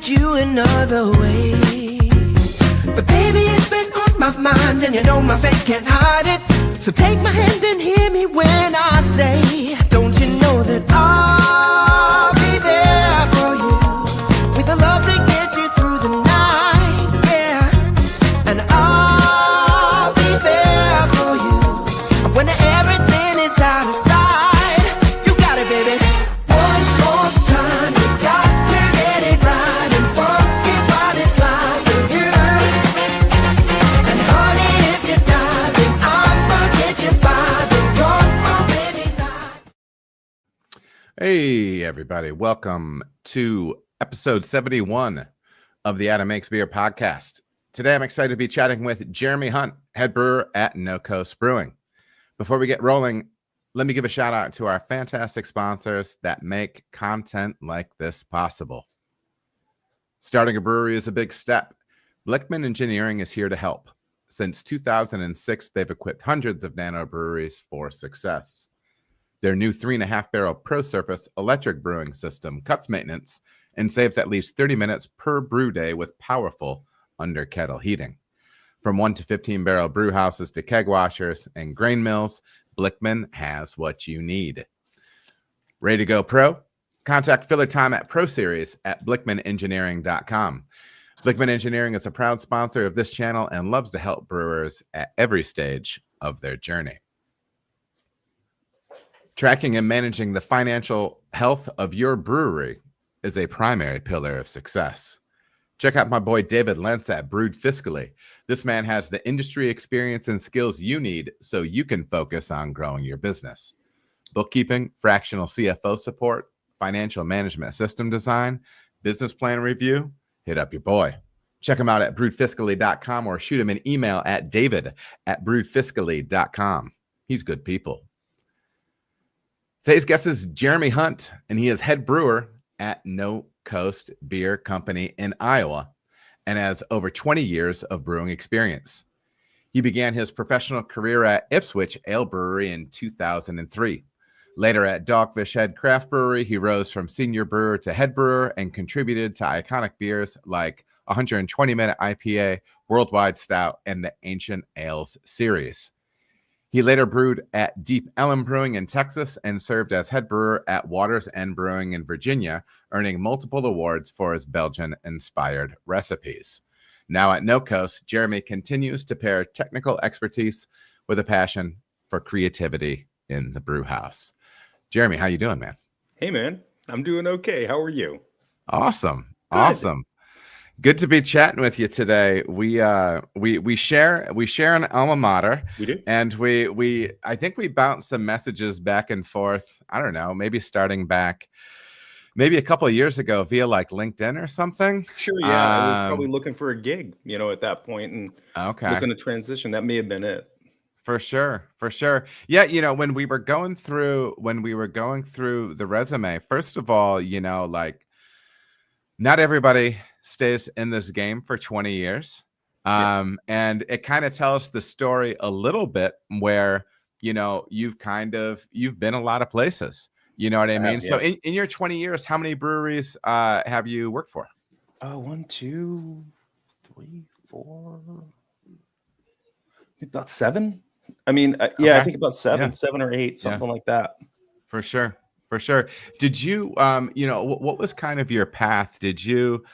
treated you another way. But baby, it's been on my mind, and you know my face can't hide it. So take my hand and hear me when I say, don't you know that I'll be there for you, with a love to get you through the night, yeah. And I'll be there for you when everything is out of sight. You got it, baby. One more time, you got to get it right and work it while it's like you. And honey, if you're diving, I'ma get you by, but you're already live. Hey, everybody. Welcome to episode 71 of the Adam Makes Beer podcast. Today, I'm excited to be chatting with Jeremy Hunt, head brewer at NoCoast Brewing. Before we get rolling, let me give a shout out to our fantastic sponsors that make content like this possible. Starting a brewery is a big step. Blickman Engineering is here to help. Since 2006, they've equipped hundreds of nano breweries for success. Their new 3.5 barrel Pro Surface electric brewing system cuts maintenance and saves at least 30 minutes per brew day with powerful under kettle heating. From 1 to 15 barrel brew houses to keg washers and grain mills, Blickman has what you need. Ready to go pro? Contact Filler Time at Pro Series at blickmanengineering.com. Blickman Engineering is a proud sponsor of this channel and loves to help brewers at every stage of their journey. Tracking and managing the financial health of your brewery is a primary pillar of success. Check out my boy David Lentz at Brewed Fiscally. This man has the industry experience and skills you need so you can focus on growing your business. Bookkeeping, fractional CFO support, financial management system design, business plan review, hit up your boy. Check him out at brewedfiscally.com or shoot him an email at david@brewedfiscally.com. He's good people. Today's guest is Jeremy Hunt, and he is head brewer at NoCoast Beer Company in Iowa and has over 20 years of brewing experience. He began his professional career at Ipswich Ale Brewery in 2003. Later at Dogfish Head Craft Brewery, he rose from senior brewer to head brewer and contributed to iconic beers like 120-minute IPA, Worldwide Stout, and the Ancient Ales series. He later brewed at Deep Ellum Brewing in Texas and served as head brewer at Waters End Brewing in Virginia, earning multiple awards for his Belgian-inspired recipes. Now at NoCoast, Jeremy continues to pair technical expertise with a passion for creativity in the brew house. Jeremy, how you doing, man? Hey, man. I'm doing okay. How are you? Awesome. Good. Awesome. Good to be chatting with you today. We share an alma mater. We do. And I think we bounced some messages back and forth. I don't know, maybe starting back maybe a couple of years ago via like LinkedIn or something. Sure, yeah. I was probably looking for a gig, at that point, and looking to transition. That may have been it. For sure. Yeah, when we were going through the resume, first of all, like not everybody stays in this game for 20 years. And it kind of tells the story a little bit where, you've been a lot of places, you know what I mean? So in your 20 years, how many breweries have you worked for? 1, 2, 3, 4, about 7. I mean, I think about 7 or 8, something like that. For sure. Did you, what was kind of your path? Did you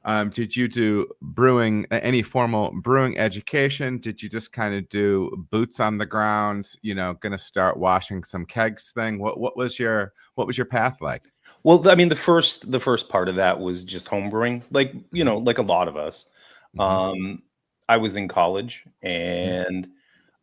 do brewing, any formal brewing education? Did you just kind of do boots on the ground, going to start washing some kegs thing? What was your path like? Well, I mean, the first part of that was just home brewing, like a lot of us. Mm-hmm. I was in college, and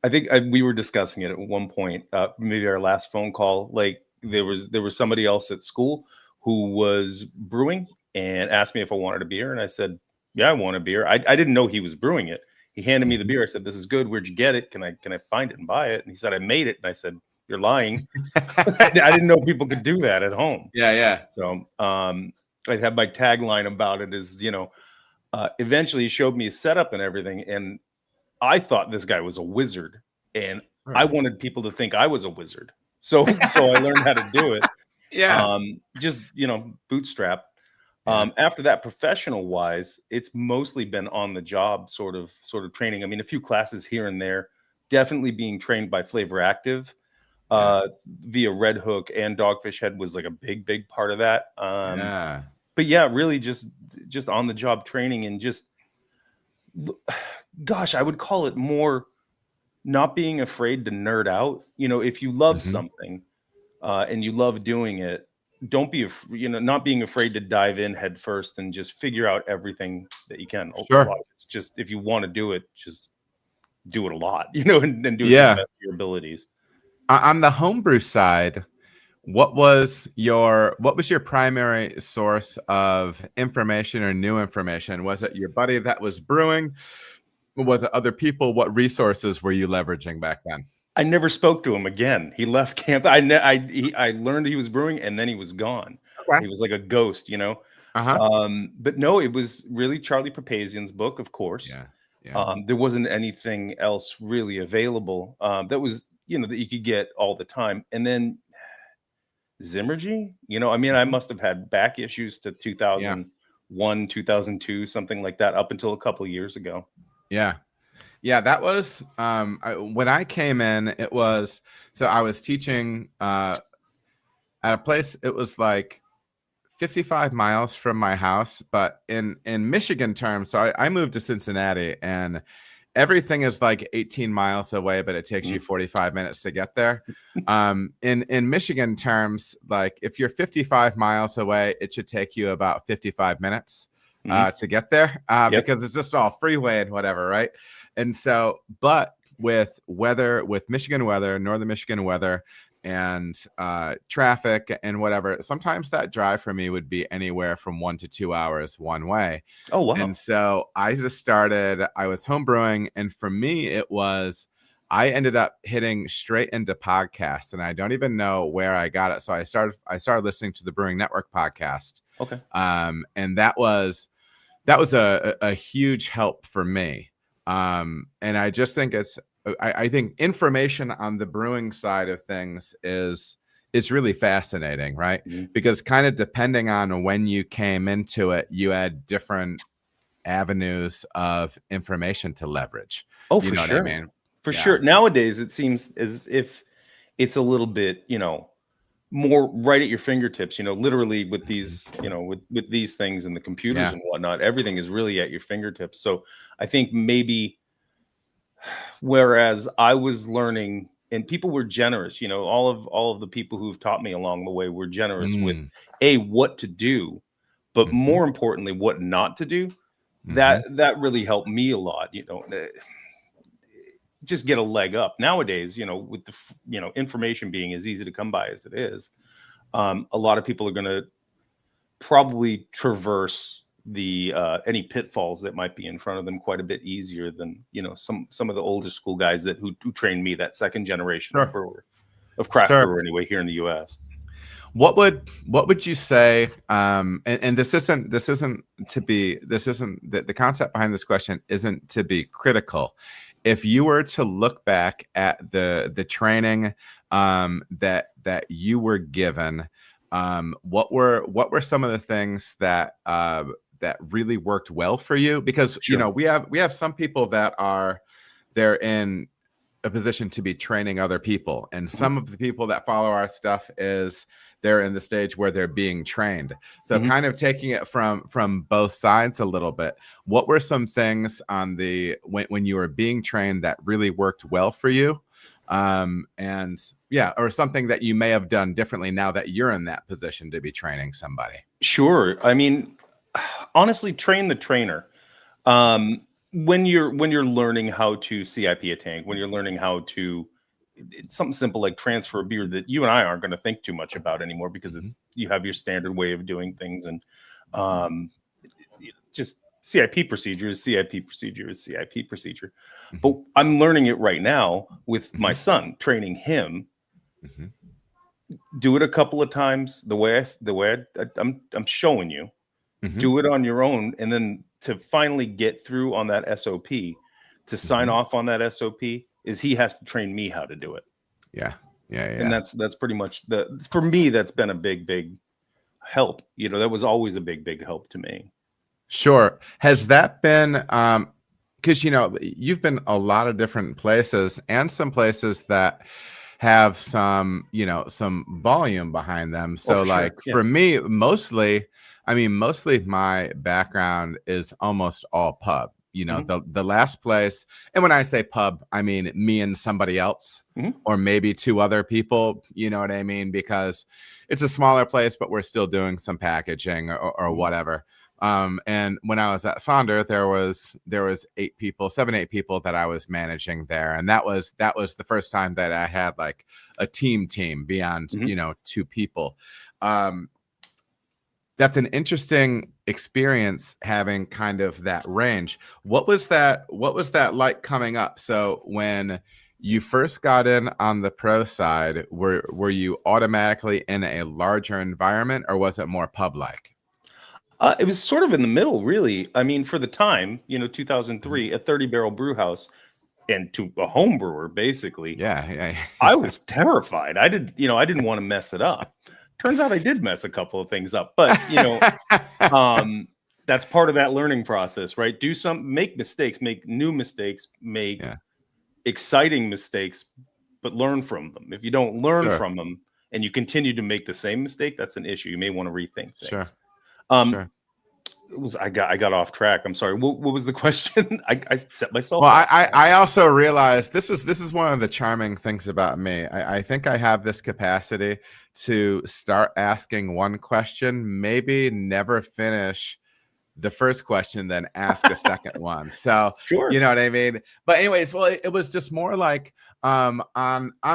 I think we were discussing it at one point, maybe our last phone call. Like there was somebody else at school who was brewing and asked me if I wanted a beer, and I said, "Yeah, I want a beer." I didn't know he was brewing it. He handed me the beer. I said, "This is good. Where'd you get it? Can I find it and buy it?" And he said, "I made it." And I said, "You're lying." I didn't know people could do that at home. Yeah. So I had my tagline about it is, eventually he showed me his setup and everything, and I thought this guy was a wizard, and I wanted people to think I was a wizard. So I learned how to do it. Yeah. Just, bootstrap. After that, professional wise, it's mostly been on the job sort of training. I mean, a few classes here and there, definitely being trained by Flavor Active via Red Hook, and Dogfish Head was like a big part of that. But yeah, really just on the job training, and just, gosh, I would call it more not being afraid to nerd out. You know, if you love something and you love doing it, don't be, not being afraid to dive in head first and just figure out everything that you can. Sure. A lot of it's just, if you want to do it, just do it a lot, and do it to the best of your abilities. On the homebrew side, what was your primary source of information or new information? Was it your buddy that was brewing? Was it other people? What resources were you leveraging back then? I never spoke to him again. He left camp. I learned he was brewing, and then he was gone. Okay. He was like a ghost, But no, it was really Charlie Papazian's book, of course. There wasn't anything else really available that was, that you could get all the time. And then Zimmergy, I mean, I must have had back issues to 2001, 2002, something like that, up until a couple of years ago. Yeah, that was when I came in. It was, so I was teaching at a place. It was like 55 miles from my house, but in Michigan terms. So I moved to Cincinnati, and everything is like 18 miles away, but it takes you 45 minutes to get there. In Michigan terms, like if you're 55 miles away, it should take you about 55 minutes to get there because it's just all freeway and whatever, right? And so, but with Michigan weather, northern Michigan weather, and traffic and whatever, sometimes that drive for me would be anywhere from 1 to 2 hours one way. Oh, wow. And so I was home brewing, and for me, I ended up hitting straight into podcasts, and I don't even know where I got it. So I started listening to the Brewing Network podcast. Okay. And that was a huge help for me. And I just think I think information on the brewing side of things is really fascinating, right? Because kind of depending on when you came into it, you had different avenues of information to leverage. Oh, for sure. What I mean? For sure. Nowadays, it seems as if it's a little bit, more right at your fingertips, literally with these, with these things and the computers and whatnot, everything is really at your fingertips. So I think maybe, whereas I was learning and people were generous, all of the people who've taught me along the way were generous with what to do, but more importantly, what not to do. That really helped me a lot, just get a leg up. Nowadays, with the information being as easy to come by as it is, a lot of people are going to probably traverse the any pitfalls that might be in front of them quite a bit easier than some of the older school guys who trained me, that second generation of brewer, of craft brewer anyway, here in the US. What would you say? And this isn't the concept behind this question isn't to be critical. If you were to look back at the training that you were given, what were some of the things that really worked well for you? Because we have some people that they're in a position to be training other people, and some of the people that follow our stuff they're in the stage where they're being trained. So kind of taking it from both sides a little bit. What were some things on when you were being trained that really worked well for you? Or something that you may have done differently now that you're in that position to be training somebody. Sure. I mean, honestly, train the trainer. When you're learning how to CIP a tank, when you're learning how to, it's something simple like transfer a beer that you and I aren't going to think too much about anymore, because you have your standard way of doing things, and just CIP procedure is CIP procedure is CIP procedure. But I'm learning it right now with my son, training him. Do it a couple of times the way I'm showing you. Do it on your own, and then to finally get through on that SOP, to sign off on that SOP, is he has to train me how to do it. Yeah. And that's pretty much for me, that's been a big help. That was always a big help to me. Sure. Has that been because you've been a lot of different places, and some places that have some volume behind them. So for sure. for me, mostly my background is almost all pub. The last place, and when I say pub, I mean me and somebody else, or maybe two other people, you know what I mean? Because it's a smaller place, but we're still doing some packaging or whatever. And when I was at Sonder, there was 8 people that I was managing there. And that was the first time that I had like a team beyond, 2 people. That's an interesting experience, having kind of that range. What was that like coming up? So when you first got in on the pro side, were you automatically in a larger environment, or was it more pub like? It was sort of in the middle, really. I mean, for the time, 2003, a 30-barrel brew house, and to a home brewer, basically. Yeah. I was terrified. I didn't want to mess it up. Turns out I did mess a couple of things up, but that's part of that learning process, right? Make mistakes, make new mistakes, make exciting mistakes, but learn from them. If you don't learn from them and you continue to make the same mistake, that's an issue. You may want to rethink things. Sure. I got off track. I'm sorry. What was the question? I set myself. Well, I also realized this is one of the charming things about me. I think I have this capacity to start asking one question, maybe never finish the first question, then ask a second one. So sure. You know what I mean? But anyways, well, it was just more like on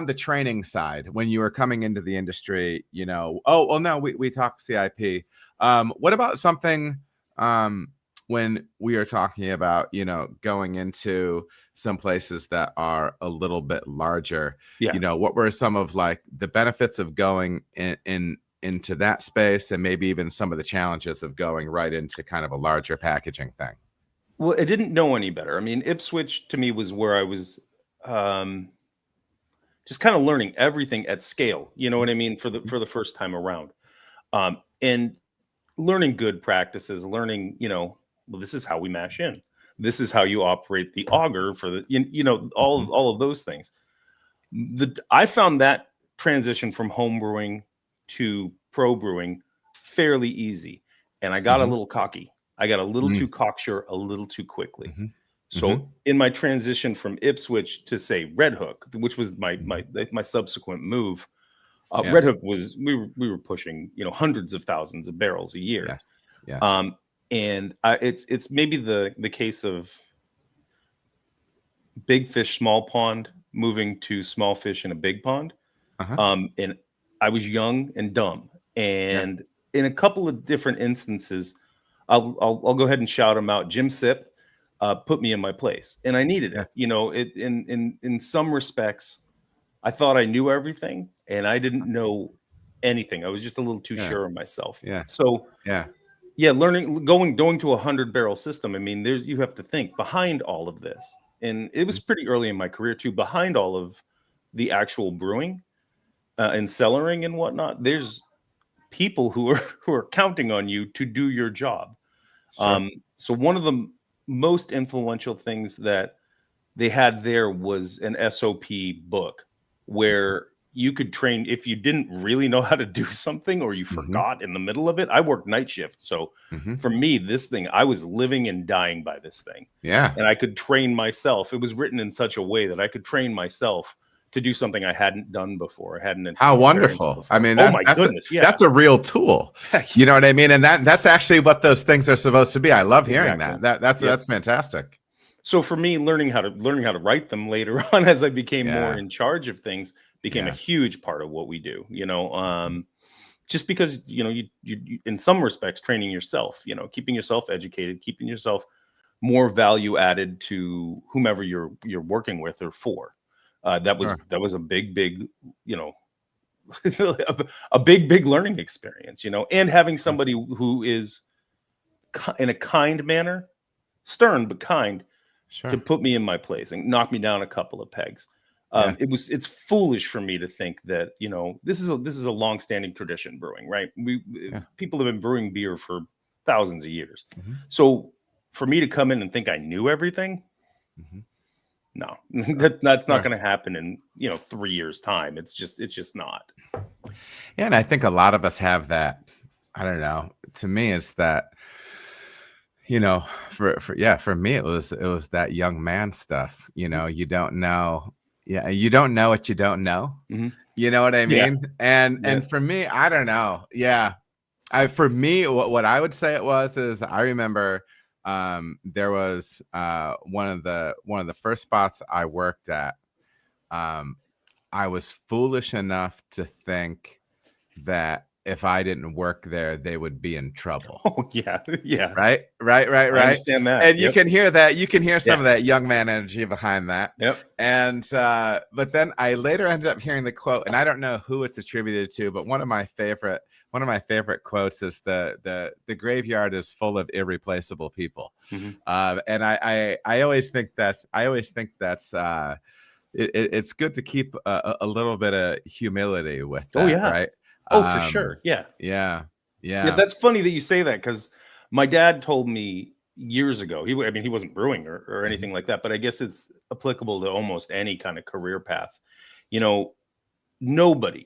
the training side, when you were coming into the industry, we talk CIP. What about something when we are talking about, going into some places that are a little bit larger? What were some of like the benefits of going into that space, and maybe even some of the challenges of going right into kind of a larger packaging thing? Well, I didn't know any better. I mean, Ipswich to me was where I was just kind of learning everything at scale. You know what I mean? For the first time around, and learning good practices, learning, well, this is how we mash in. This is how you operate the auger for the, all of those things. I found that transition from home brewing to pro brewing fairly easy. And I got a little cocky. I got a little too cocksure a little too quickly. So in my transition from Ipswich to, say, Red Hook, which was my subsequent move, Red Hook was, we were pushing, hundreds of thousands of barrels a year. Yes. And it's maybe the case of big fish, small pond, moving to small fish in a big pond. And I was young and dumb. And in a couple of different instances, I'll go ahead and shout them out. Jim Sipp put me in my place, and I needed it. In some respects, I thought I knew everything, and I didn't know anything. I was just a little too sure of myself. Learning, going to a 100-barrel system. I mean, you have to think behind all of this, and it was pretty early in my career too. Behind all of the actual brewing and cellaring and whatnot, there's people who are counting on you to do your job. So one of the most influential things that they had there was an SOP book where you could train if you didn't really know how to do something, or you forgot in the middle of it. I worked night shift. So for me, this thing, I was living and dying by this thing. And I could train myself. It was written in such a way that I could train myself to do something I hadn't done before. I hadn't. How wonderful. Before. I mean, oh my goodness. That's a real tool. You know what I mean? And that's actually what those things are supposed to be. I love hearing that. That's fantastic. So for me, learning how to write them later on, as I became more in charge of things, became a huge part of what we do. Just because you in some respects, training yourself, keeping yourself educated, keeping yourself more value added to whomever you're working with or for. That was a big a big learning experience, and having somebody who is in a kind manner, stern but kind, to put me in my place and knock me down a couple of pegs. Yeah. It's foolish for me to think that, this is a long-standing tradition, brewing, right? People have been brewing beer for thousands of years. Mhm. So for me to come in and think I knew everything, Mhm. no, that's not Sure. going to happen in 3 years time. It's just not. Yeah, and I think a lot of us have that. I don't know. To me, it's that, for me, it was that young man stuff. You don't know. Yeah, you don't know what you don't know. Mhm. You know what I Yeah. mean? And Yeah. for me, I don't know. Yeah, for me, what I would say it was is I remember there was one of the first spots I worked at. I was foolish enough to think that if I didn't work there, they would be in trouble. Oh, yeah. Yeah. Right. I understand that. And you Yep. can hear that. You can hear some Yeah. of that young man energy behind that. Yep. And but then I later ended up hearing the quote, and I don't know who it's attributed to, but one of my favorite quotes is the graveyard is full of irreplaceable people. Mhm. And I always think that's it's good to keep a little bit of humility with that. Oh, yeah. Right. Oh, for sure. Yeah. Yeah. Yeah, that's funny that you say that, because my dad told me years ago. He wasn't brewing or anything like that, but I guess it's applicable to almost any kind of career path. Nobody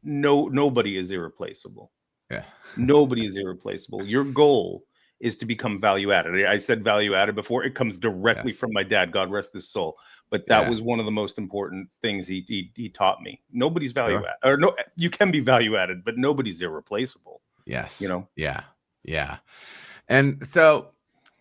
is irreplaceable. Yeah. Nobody is irreplaceable. Your goal is to become value added. I said value added before. It comes directly Yes. from my dad, God rest his soul. But that Yeah. was one of the most important things he taught me. Nobody's value Sure. added, or no, you can be value added, but nobody's irreplaceable. Yes. Yeah. Yeah. And so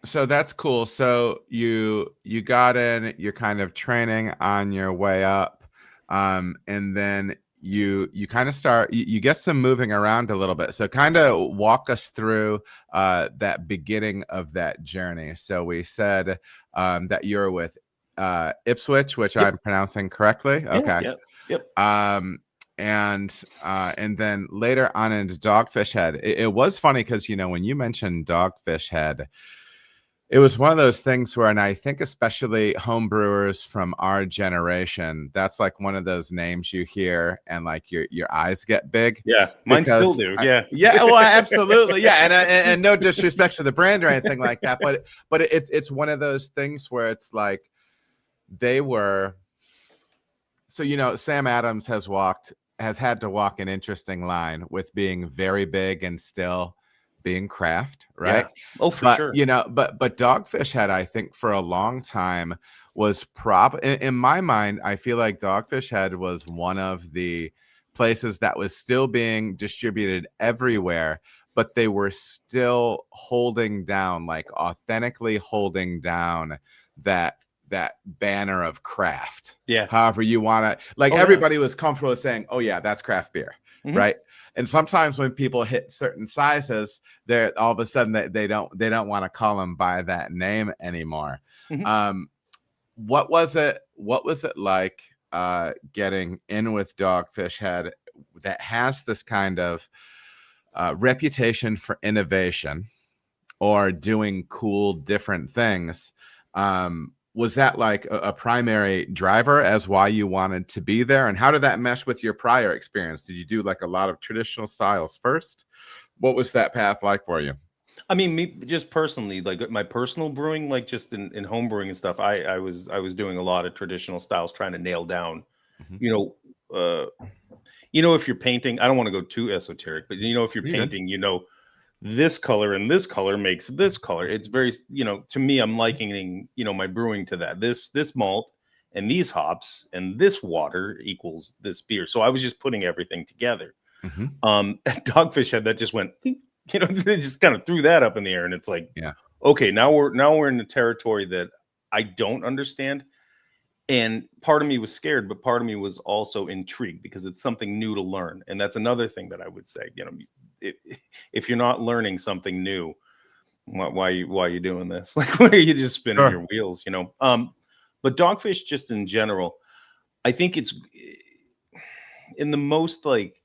that's cool. So you got in, you're kind of training on your way up. And then you kind of start, you get some moving around a little bit. So kind of walk us through that beginning of that journey. So we said that you're with Ipswich, which Yep. I'm pronouncing correctly. Okay. Yep. And then later on into Dogfish Head, it was funny because when you mentioned Dogfish Head, it was one of those things where, and I think especially home brewers from our generation, that's like one of those names you hear and like your eyes get big. Yeah, mine still do. Yeah. Yeah, well, absolutely. Yeah, and no disrespect to the brand or anything like that, but it's one of those things where it's like they were. So Sam Adams has had to walk an interesting line with being very big and still being craft, right? Yeah. Oh, for But sure. but Dogfish Head, I think for a long time was in my mind, I feel like Dogfish Head was one of the places that was still being distributed everywhere, but they were still holding down, like authentically holding down that banner of craft. Yeah. However you want to, like, Oh, yeah. everybody was comfortable with saying, oh yeah, that's craft beer. Mhm. Right. And sometimes when people hit certain sizes, they're all of a sudden they don't want to call them by that name anymore. Mhm. What was it like getting in with Dogfish Head that has this kind of reputation for innovation or doing cool different things? Was that like a primary driver as why you wanted to be there? And how did that mesh with your prior experience? Did you do like a lot of traditional styles first? What was that path like for you? I mean, me just personally, like my personal brewing, like just in home brewing and stuff, I was doing a lot of traditional styles, trying to nail down, Mhm. if you're painting, I don't want to go too esoteric, but if you're You did. painting, this color and this color makes this color. It's very, to me, I'm likening, my brewing to that. This malt and these hops and this water equals this beer. So I was just putting everything together. Mhm. Dogfish Head, that just went, they just kind of threw that up in the air, and it's like, Yeah. okay, now we're in the territory that I don't understand. And part of me was scared, but part of me was also intrigued because it's something new to learn. And that's another thing that I would say, if you're not learning something new, why are you doing this? Like, why are you just spinning your wheels, But Dogfish, just in general, I think it's in the most, like,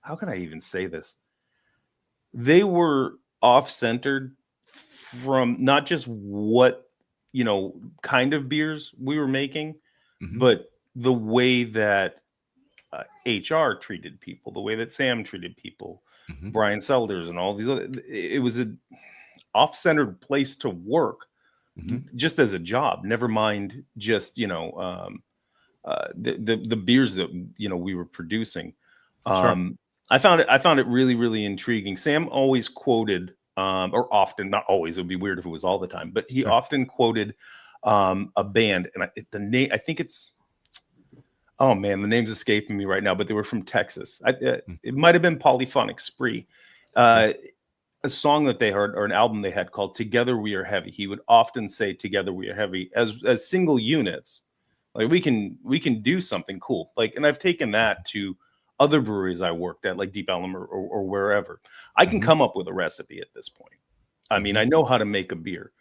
how can I even say this? They were off-centered from not just what, kind of beers we were making, Mhm. but the way that HR treated people, the way that Sam treated people, Brian Selders and all these other, it was a off-centered place to work just as a job, never mind just, you know, the beers that, you know, we were producing. Sure. I found it really, really intriguing. Sam always quoted, or often, not always, it would be weird if it was all the time, but he often quoted a band, and the name, I think it's, oh man, the name's escaping me right now, but they were from Texas. It might have been Polyphonic Spree. A song that they heard, or an album they had called "Together We Are Heavy." He would often say "Together We Are Heavy" as single units. Like we can do something cool. Like, and I've taken that to other breweries I worked at, like Deep Ellum or wherever. I can come up with a recipe at this point. I mean, I know how to make a beer,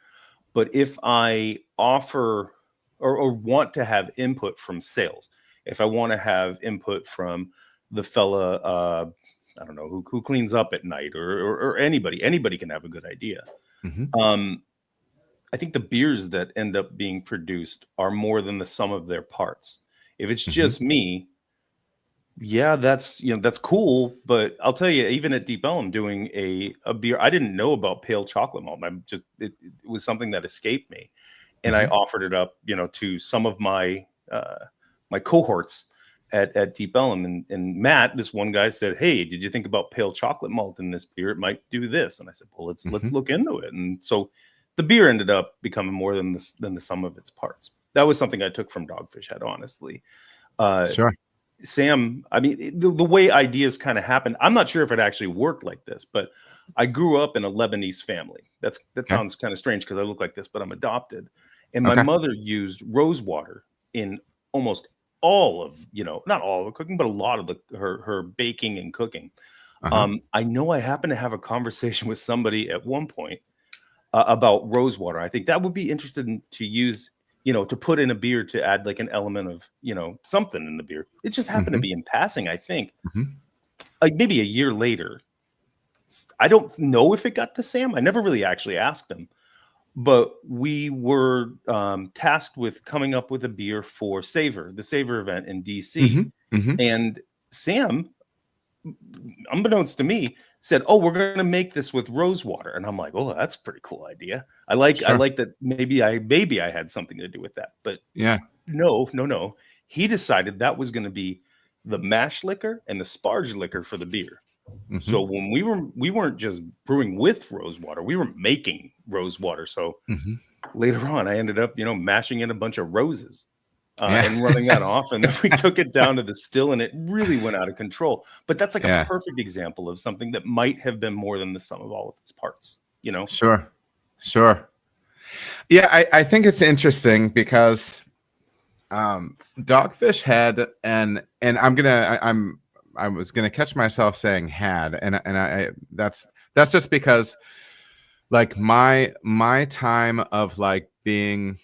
but if I offer or want to have input from sales, if I want to have input from the fella, I don't know, who cleans up at night, or anybody can have a good idea. I think the beers that end up being produced are more than the sum of their parts. If it's just me, yeah, that's cool. But I'll tell you, even at Deep Ellum doing a beer, I didn't know about pale chocolate malt. It was something that escaped me, and I offered it up, you know, to some of my my cohorts at Deep Ellum, and Matt, this one guy, said, "Hey, did you think about pale chocolate malt in this beer? It might do this." And I said, "Well, let's look into it." And so the beer ended up becoming more than the sum of its parts. That was something I took from Dogfish Head, honestly. Sure. Sam, I mean, the way ideas kind of happened, I'm not sure if it actually worked like this, but I grew up in a Lebanese family. That sounds kind of strange because I look like this, but I'm adopted. And my mother used rose water in almost all of, you know, not all of the cooking, but a lot of her baking and cooking. I know I happened to have a conversation with somebody at one point about rose water. I think that would be interesting to use, you know, to put in a beer to add like an element of, you know, something in the beer. It just happened to be in passing, I think. Like maybe a year later. I don't know if it got to Sam. I never really actually asked him. But we were tasked with coming up with a beer for Savor, the Savor event in DC. And Sam, unbeknownst to me, said, "Oh, we're going to make this with rose water." And I'm like, "Oh, that's a pretty cool idea. I like that. Maybe I had something to do with that." But no. He decided that was going to be the mash liquor and the sparge liquor for the beer. So when we weren't just brewing with rose water, we were making rose water. So later on, I ended up, you know, mashing in a bunch of roses and running that off. And then we took it down to the still, and it really went out of control. But that's like a perfect example of something that might have been more than the sum of all of its parts, you know? Sure. Yeah, I think it's because Dogfish Head, and I was gonna catch myself saying had, and I that's just because like my time of like being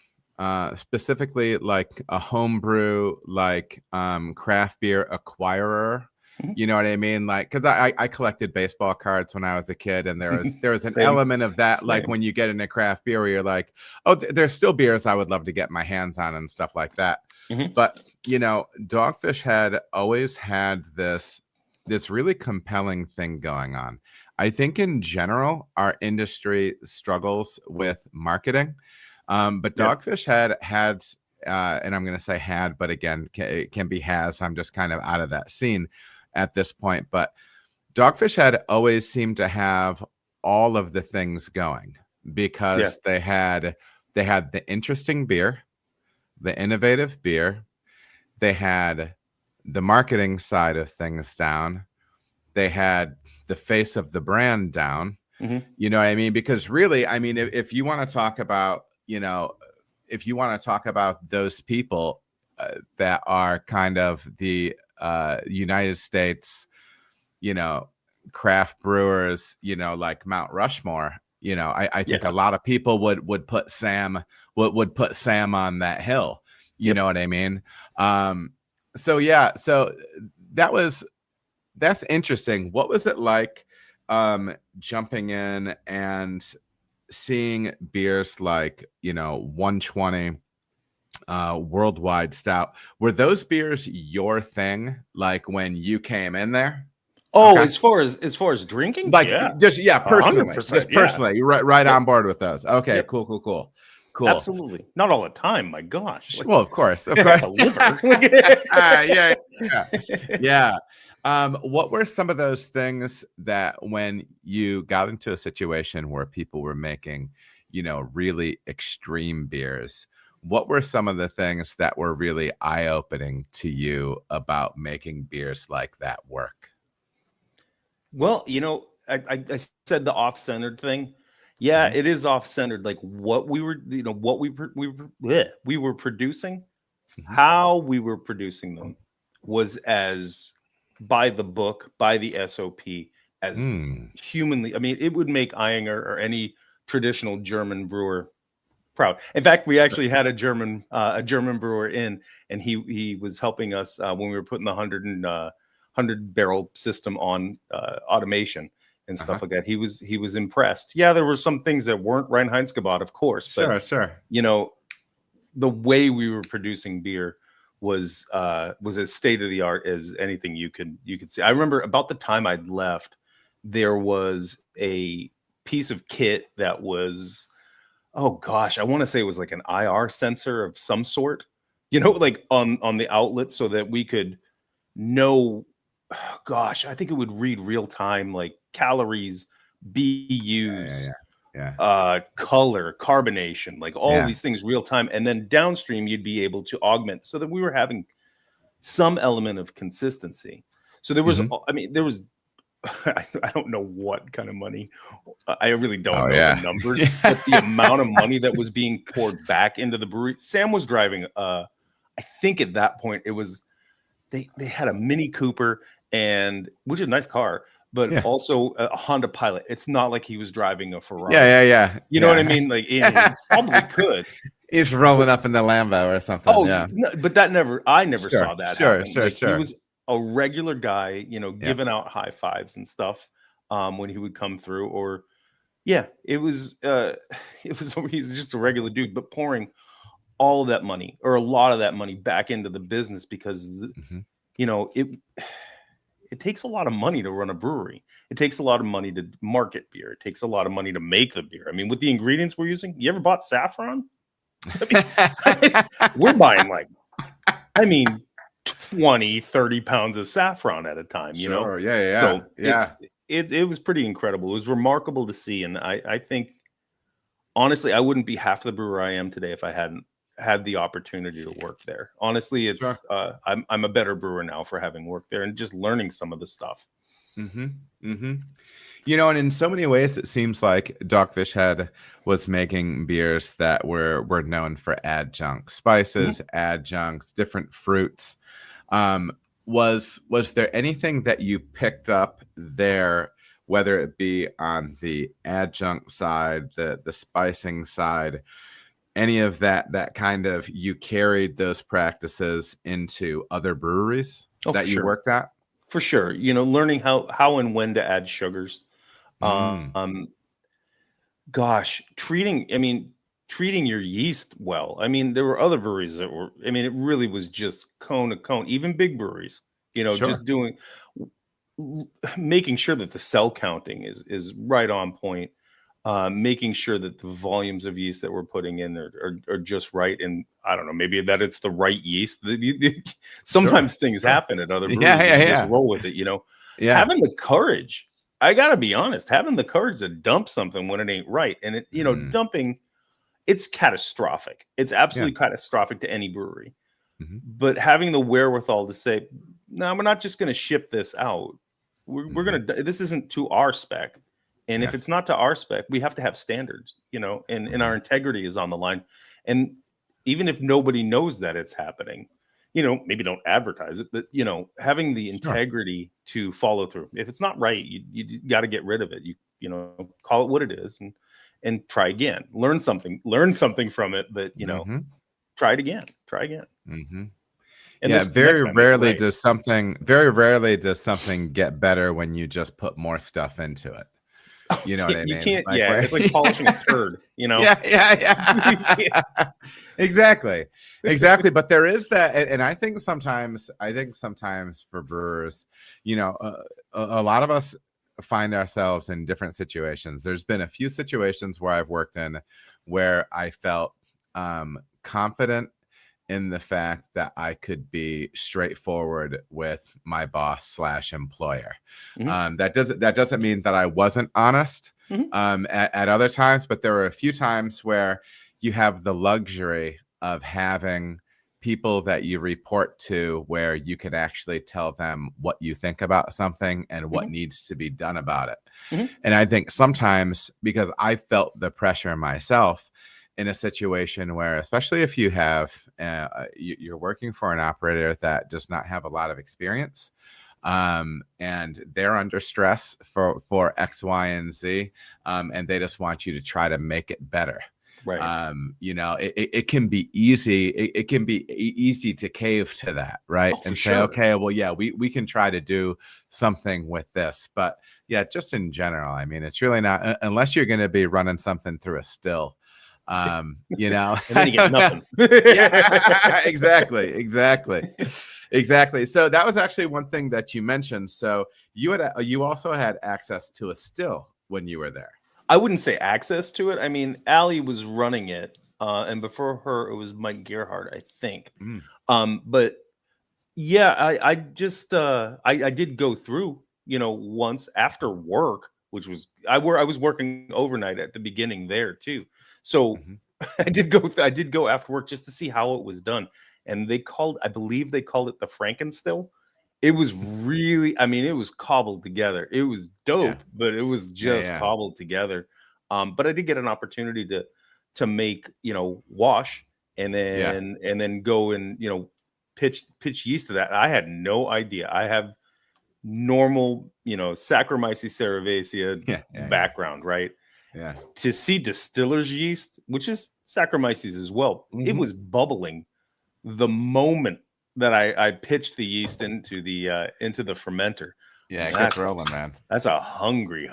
specifically like a homebrew, like craft beer acquirer, you know what I mean? Like, because I collected baseball cards when I was a kid, and there was an element of that, like when you get into craft beer where you're like, oh, there's still beers I would love to get my hands on and stuff like that. But you know, Dogfish Head always had this really compelling thing going on. I think in general, our industry struggles with marketing. But Dogfish had, and I'm going to say had, but again, it can be has. I'm just kind of out of that scene at this point. But Dogfish Head always seemed to have all of the things going because they had the interesting beer, the innovative beer. They had the marketing side of things down. They had the face of the brand down. You know what I mean? Because really, I mean, if you want to talk about, you know, if you want to talk about those people that are kind of the United States, you know, craft brewers, you know, like Mount Rushmore, you know, I think a lot of people would put Sam on that hill. You know what I mean? So that's interesting. What was it like jumping in and seeing beers like, you know, 120 worldwide stout. Were those beers your thing? Like when you came in there? Oh, Okay. as far as drinking, Like yeah, personally, 100%, just yeah, personally, you're right yep, on board with those. Okay, yep, cool. absolutely. Not all the time, my gosh. Like, Well, of course, I have a liver. yeah, yeah. What were some of those things that when you got into a situation where people were making, really extreme beers, what were some of the things that were really eye-opening to you about making beers like that work? Well, I said the off-centered thing. Yeah, Mhm. it is off-centered. Like what we were, what we were producing, Mhm. how we were producing them was as by the book, by the SOP, as Mm. humanly. I mean, it would make Eyinger or any traditional German brewer proud. In fact, we actually had a German brewer in, and he was helping us when we were putting the 100 barrel system on automation and Uh-huh. stuff like that. He was impressed. Yeah, there were some things that weren't Reinheitsgebot, of course, but Sure. the way we were producing beer was as state of the art as anything you could see. I remember about the time I'd left, there was a piece of kit that was, oh gosh, I want to say it was like an IR sensor of some sort, like on the outlet so that we could know, oh gosh, I think it would read real time, like calories, BUs, Yeah. color, carbonation, like all Yeah. these things real time. And then downstream, you'd be able to augment so that we were having some element of consistency. So there was, Mhm. I mean, there was, I don't know what kind of money. I really don't Oh, know the yeah. numbers, but the amount of money that was being poured back into the brewery. Sam was driving, I think at that point it was, they had a Mini Cooper, and which is a nice car, but Yeah. also a Honda Pilot. It's not like he was driving a Ferrari. Yeah. You know what I mean? Like, he probably could. He's rolling up in the Lambo or something. Oh, Yeah. no, but I never saw that happen. Like, he Sure. was a regular guy, Yeah. giving out high fives and stuff when he would come through. Or yeah, it was he's just a regular dude, but pouring all of that money or a lot of that money back into the business because Mhm. it takes a lot of money to run a brewery. It takes a lot of money to market beer. It takes a lot of money to make the beer. I mean, with the ingredients we're using, you ever bought saffron? We're buying like, 20, 30 pounds of saffron at a time, Sure. Yeah. So it was pretty incredible. It was remarkable to see. And I think, honestly, I wouldn't be half the brewer I am today if I hadn't had the opportunity to work there. Honestly, it's Sure. I'm a better brewer now for having worked there and just learning some of the stuff. Mm-hmm. And in so many ways, it seems like Dogfish Head was making beers that were known for adjuncts, spices, adjuncts, different fruits. Was there anything that you picked up there, whether it be on the adjunct side, the spicing side, any of that kind of, you carried those practices into other breweries that you worked at? For sure. Learning how and when to add sugars. Mm. Gosh, treating your yeast well. There were other breweries that were, it really was just cone to cone, even big breweries, Sure. just making sure that the cell counting is right on point. Making sure that the volumes of yeast that we're putting in are just right. And I don't know, maybe that it's the right yeast. Sometimes things happen at other breweries. Yeah. Just roll with it, Yeah. Having the courage, I gotta be honest, having the courage to dump something when it ain't right. And it, dumping, it's catastrophic. It's absolutely catastrophic to any brewery. Mm-hmm. But having the wherewithal to say, no, we're not just going to ship this out. We're going to, this isn't to our spec. And if it's not to our spec, we have to have standards, and our integrity is on the line. And even if nobody knows that it's happening, maybe don't advertise it, but, having the integrity to follow through. If it's not right, you got to get rid of it. You call it what it is and try again, learn something from it, but, try it again. Mm-hmm. And very rarely does something get better when you just put more stuff into it. You know what I You mean? can't. Like, Yeah, where- it's like polishing a turd. You know. yeah. Exactly. But there is that, and I think sometimes for brewers, you know, a lot of us find ourselves in different situations. There's been a few situations where I've worked in where I felt confident in the fact that I could be straightforward with my boss / employer. Mhm. That doesn't mean that I wasn't honest Mhm. at other times, but there were a few times where you have the luxury of having people that you report to where you can actually tell them what you think about something and what Mhm. needs to be done about it. Mhm. And I think sometimes, because I felt the pressure myself in a situation where, especially if you have you're working for an operator that does not have a lot of experience, and they're under stress for X, Y, and Z, and they just want you to try to make it better. Right. You know, it can be easy. It can be easy to cave to that, right? Oh, for And say, sure. okay, well, yeah, we can try to do something with this. But yeah, just in general, I mean, it's really not, unless you're going to be running something through a still, you know. And then you get nothing. Yeah, exactly. So that was actually one thing that you mentioned. So you also had access to a still when you were there. I wouldn't say access to it. I mean, Allie was running it, and before her, it was Mike Gerhardt, I think. Mm. But yeah, I just I did go through, you know, once after work, which was I was working overnight at the beginning there too. So Mhm. I did go after work just to see how it was done. And I believe they called it the Frankenstill. It was really, I mean, it was cobbled together. It was Yeah. dope, but it was just Yeah. cobbled together. But I did get an opportunity to make, you know, wash Yeah. and then go and, you know, pitch yeast to that. I had no idea. I have normal, you know, Saccharomyces cerevisiae Yeah. background, right? Yeah. To see distiller's yeast, which is Saccharomyces as well, it Mhm. was bubbling the moment that I pitched the yeast into the fermenter. Yeah. It gets That's rolling, man. that's a hungry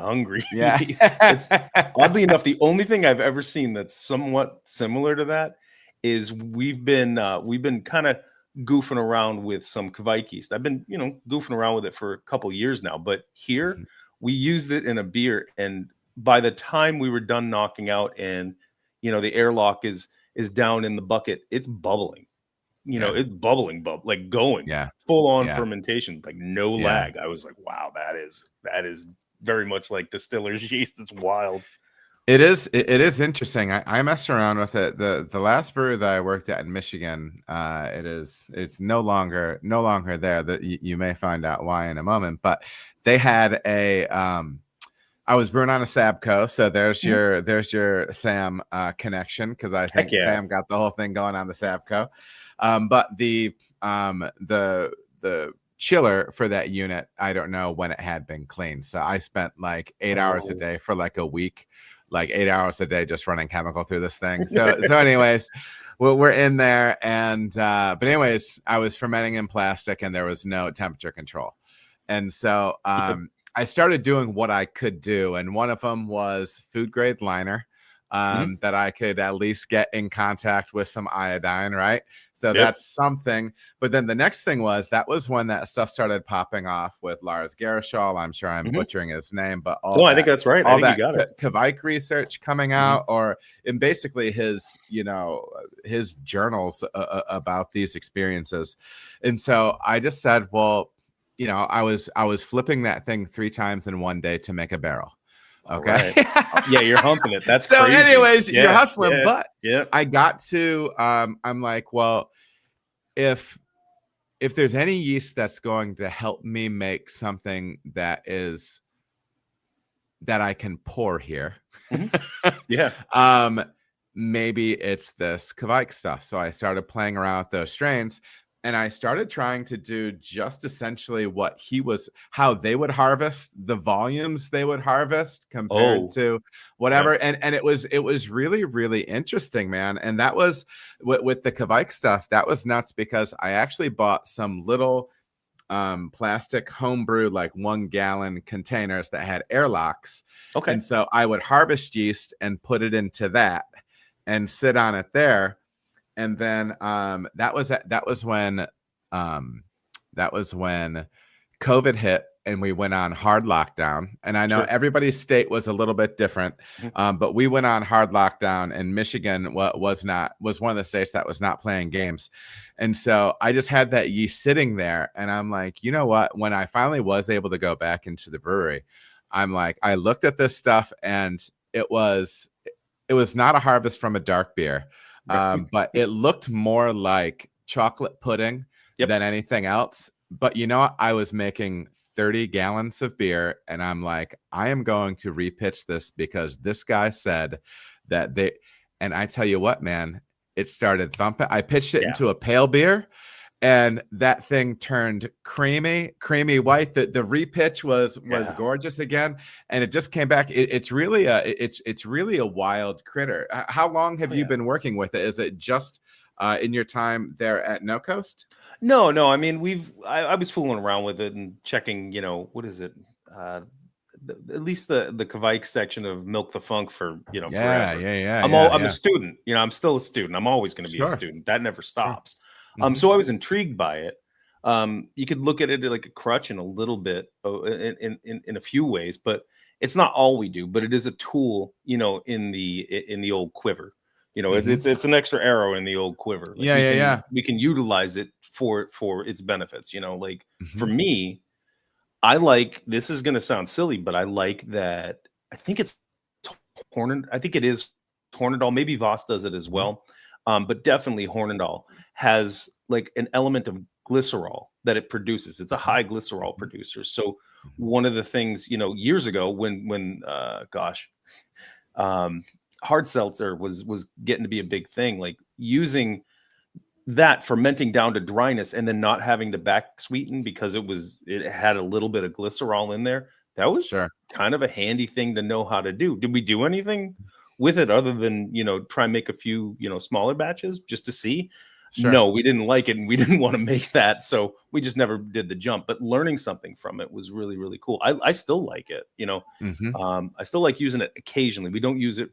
Yeah. yeast. It's oddly enough the only thing I've ever seen that's somewhat similar to that is we've been kind of goofing around with some Kvike yeast. I've been, you know, goofing around with it for a couple years now, but here we used it in a beer, and by the time we were done knocking out and, you know, the airlock is down in the bucket, it's bubbling. You know, Yeah. it's bubbling, like going Yeah. full on Yeah. fermentation, like no Yeah. lag. I was like, wow, that is very much like distiller's yeast. It's wild. It is interesting. I messed around with it. The last brewery that I worked at in Michigan, it's no longer there. That you may find out why in a moment. But they had I was brewing on a Sabco, so there's your Sam connection, because I Heck think yeah. Sam got the whole thing going on the Sabco. But the chiller for that unit, I don't know when it had been cleaned. So I spent like 8 hours a day for like a week, like 8 hours a day just running chemical through this thing. So anyways, we're in there, and but anyways, I was fermenting in plastic and there was no temperature control. And so I started doing what I could do, and one of them was food grade liner. That I could at least get in contact with some iodine, right? So that's something. But then the next thing that was when that stuff started popping off with Lars Gershall. I'm sure I'm butchering his name, but I think that's right. I all think that you got it. Kvike research coming out, or in basically his, you know, his journals about these experiences. And so I just said, well, you know, I was flipping that thing 3 times in one day to make a barrel. Okay. Right. Yeah, you're humping it. That's so crazy. anyways, you're hustling. But yeah, I got to I'm like, well, if there's any yeast that's going to help me make something that I can pour here, yeah. maybe it's this Kvike stuff. So I started playing around with those strains, and I started trying to do just essentially how they would harvest, the volumes they would harvest compared to whatever. Okay. And it was really, really interesting, man. And that was with the Kvike stuff, that was nuts, because I actually bought some little plastic homebrew, like 1 gallon containers that had airlocks. Okay. And so I would harvest yeast and put it into that and sit on it there. And then that was when COVID hit and we went on hard lockdown. And I know Sure. everybody's state was a little bit different, but we went on hard lockdown, and Michigan was one of the states that was not playing games. And so I just had that yeast sitting there, and I'm like, you know what? When I finally was able to go back into the brewery, I'm like, I looked at this stuff, and it was not a harvest from a dark beer, but it looked more like chocolate pudding than anything else. But you know what? I was making 30 gallons of beer, and I'm like, I am going to repitch this because this guy said that and I tell you what, man, it started thumping. I pitched it into a pale beer, and that thing turned creamy white. The repitch was gorgeous again, and it just came back. It's really a wild critter. How long have you been working with it? Is it just in your time there at NoCoast? No. I mean, I was fooling around with it and checking, what is it? At least the Kvike section of Milk the Funk for, forever. I'm a student, I'm still a student. I'm always going to be a student. That never stops. Sure. So I was intrigued by it. You could look at it like a crutch in a little bit, in a few ways, but it's not all we do, but it is a tool, in the old quiver. It's an extra arrow in the old quiver. Like we can utilize it for its benefits. For me, this is going to sound silly, but I like that. I think it's I think it is Hornindal. Maybe Voss does it as well. But definitely Hornindal has like an element of glycerol that it produces. It's a high glycerol producer. So one of the things, years ago when hard seltzer was getting to be a big thing, like using that fermenting down to dryness and then not having to back sweeten because it had a little bit of glycerol in there. That was kind of a handy thing to know how to do. Did we do anything with it other than, try and make a few, smaller batches just to see? Sure. No, we didn't like it and we didn't want to make that. So we just never did the jump, but learning something from it was really, really cool. I still like it, I still like using it occasionally. We don't use it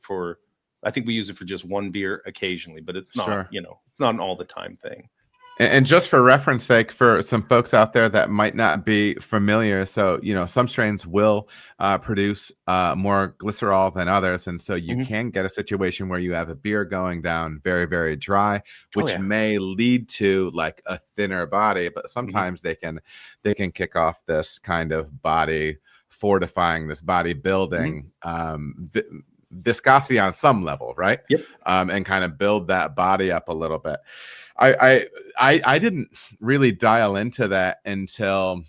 I think we use it for just one beer occasionally, but it's not, it's not an all the time thing. And just for reference sake, for some folks out there that might not be familiar, so some strains will produce more glycerol than others, and so you can get a situation where you have a beer going down very, very dry, which may lead to like a thinner body. But sometimes they can kick off this kind of body fortifying, this body building viscosity on some level, right? Yep. And kind of build that body up a little bit. I didn't really dial into that until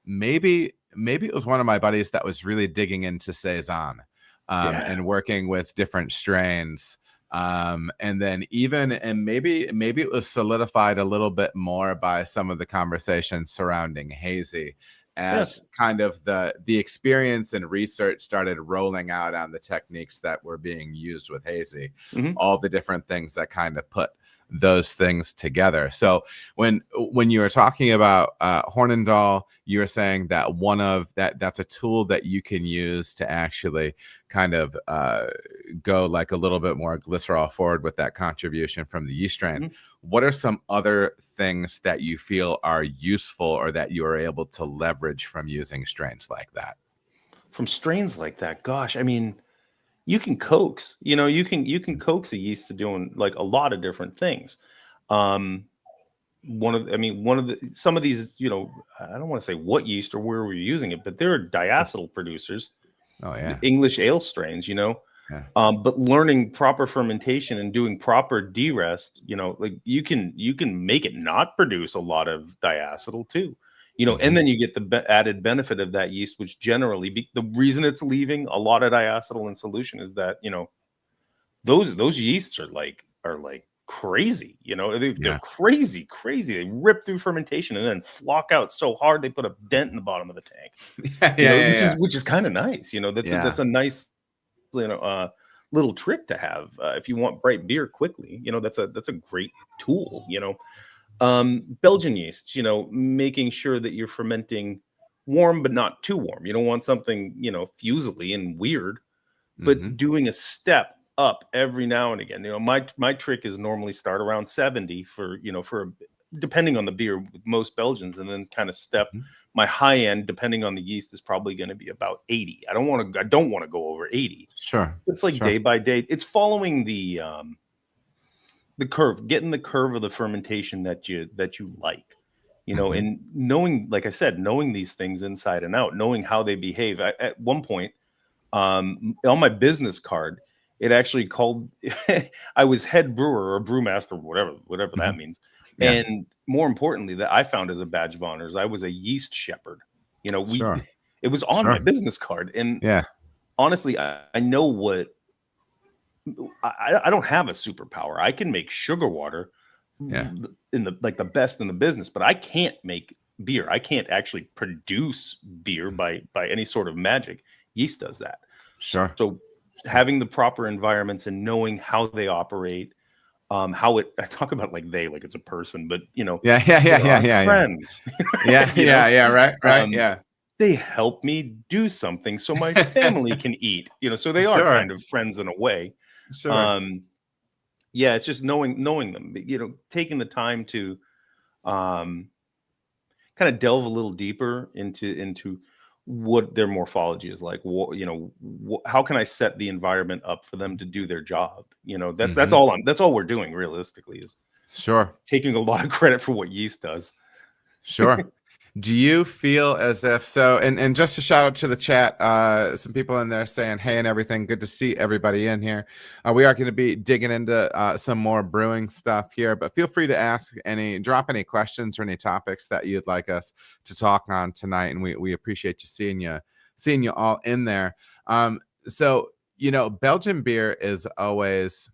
maybe it was one of my buddies that was really digging into saison and working with different strains. And then maybe it was solidified a little bit more by some of the conversations surrounding hazy as kind of the experience and research started rolling out on the techniques that were being used with hazy, all the different things that kind of put those things together. So when you were talking about Hornindal, you were saying that that's a tool that you can use to actually kind of go like a little bit more glycerol forward with that contribution from the yeast strain. What are some other things that you feel are useful or that you are able to leverage from using strains like that? From strains like that, gosh, I mean, you can coax, you can coax a yeast to doing like a lot of different things. Some of these, I don't want to say what yeast or where we're using it, but there are diacetyl producers. Oh yeah. English ale strains, but learning proper fermentation and doing proper derest, like you can make it not produce a lot of diacetyl too. And then you get the added benefit of that yeast, which generally the reason it's leaving a lot of diacetyl in solution is that, those yeasts are like crazy, they're crazy. They rip through fermentation and then flock out so hard they put a dent in the bottom of the tank, which is kind of nice. That's a nice, little trick to have if you want bright beer quickly. That's a great tool. Belgian yeasts, making sure that you're fermenting warm, but not too warm. You don't want something, fusily and weird, but doing a step up every now and again. My trick is normally start around 70 depending on the beer with most Belgians, and then kind of step. My high end, depending on the yeast, is probably going to be about 80. I don't want to go over 80. Sure. It's like day by day. It's following the curve, getting the curve of the fermentation that you like, and knowing, like I said, knowing these things inside and out, knowing how they behave. At one point, on my business card, it actually called I was head brewer or brewmaster, whatever that means. Yeah. And more importantly, that I found as a badge of honors, I was a yeast shepherd. It was on my business card. And honestly, I know what I don't have a superpower. I can make sugar water in the best in the business, but I can't make beer. I can't actually produce beer by any sort of magic. Yeast does that. Sure. So having the proper environments and knowing how they operate, I talk about like it's a person, but friends. Right. They help me do something so my family can eat, so they are kind of friends in a way. Sure. It's just knowing them, taking the time to kind of delve a little deeper into what their morphology is like. How can I set the environment up for them to do their job? That's all we're doing realistically, is taking a lot of credit for what yeast does. Sure. Do you feel as if so? And just a shout out to the chat, some people in there saying hey and everything. Good to see everybody in here. We are going to be digging into some more brewing stuff here, but feel free to drop any questions or any topics that you'd like us to talk on tonight, and we appreciate you seeing you all in there. So Belgian beer is always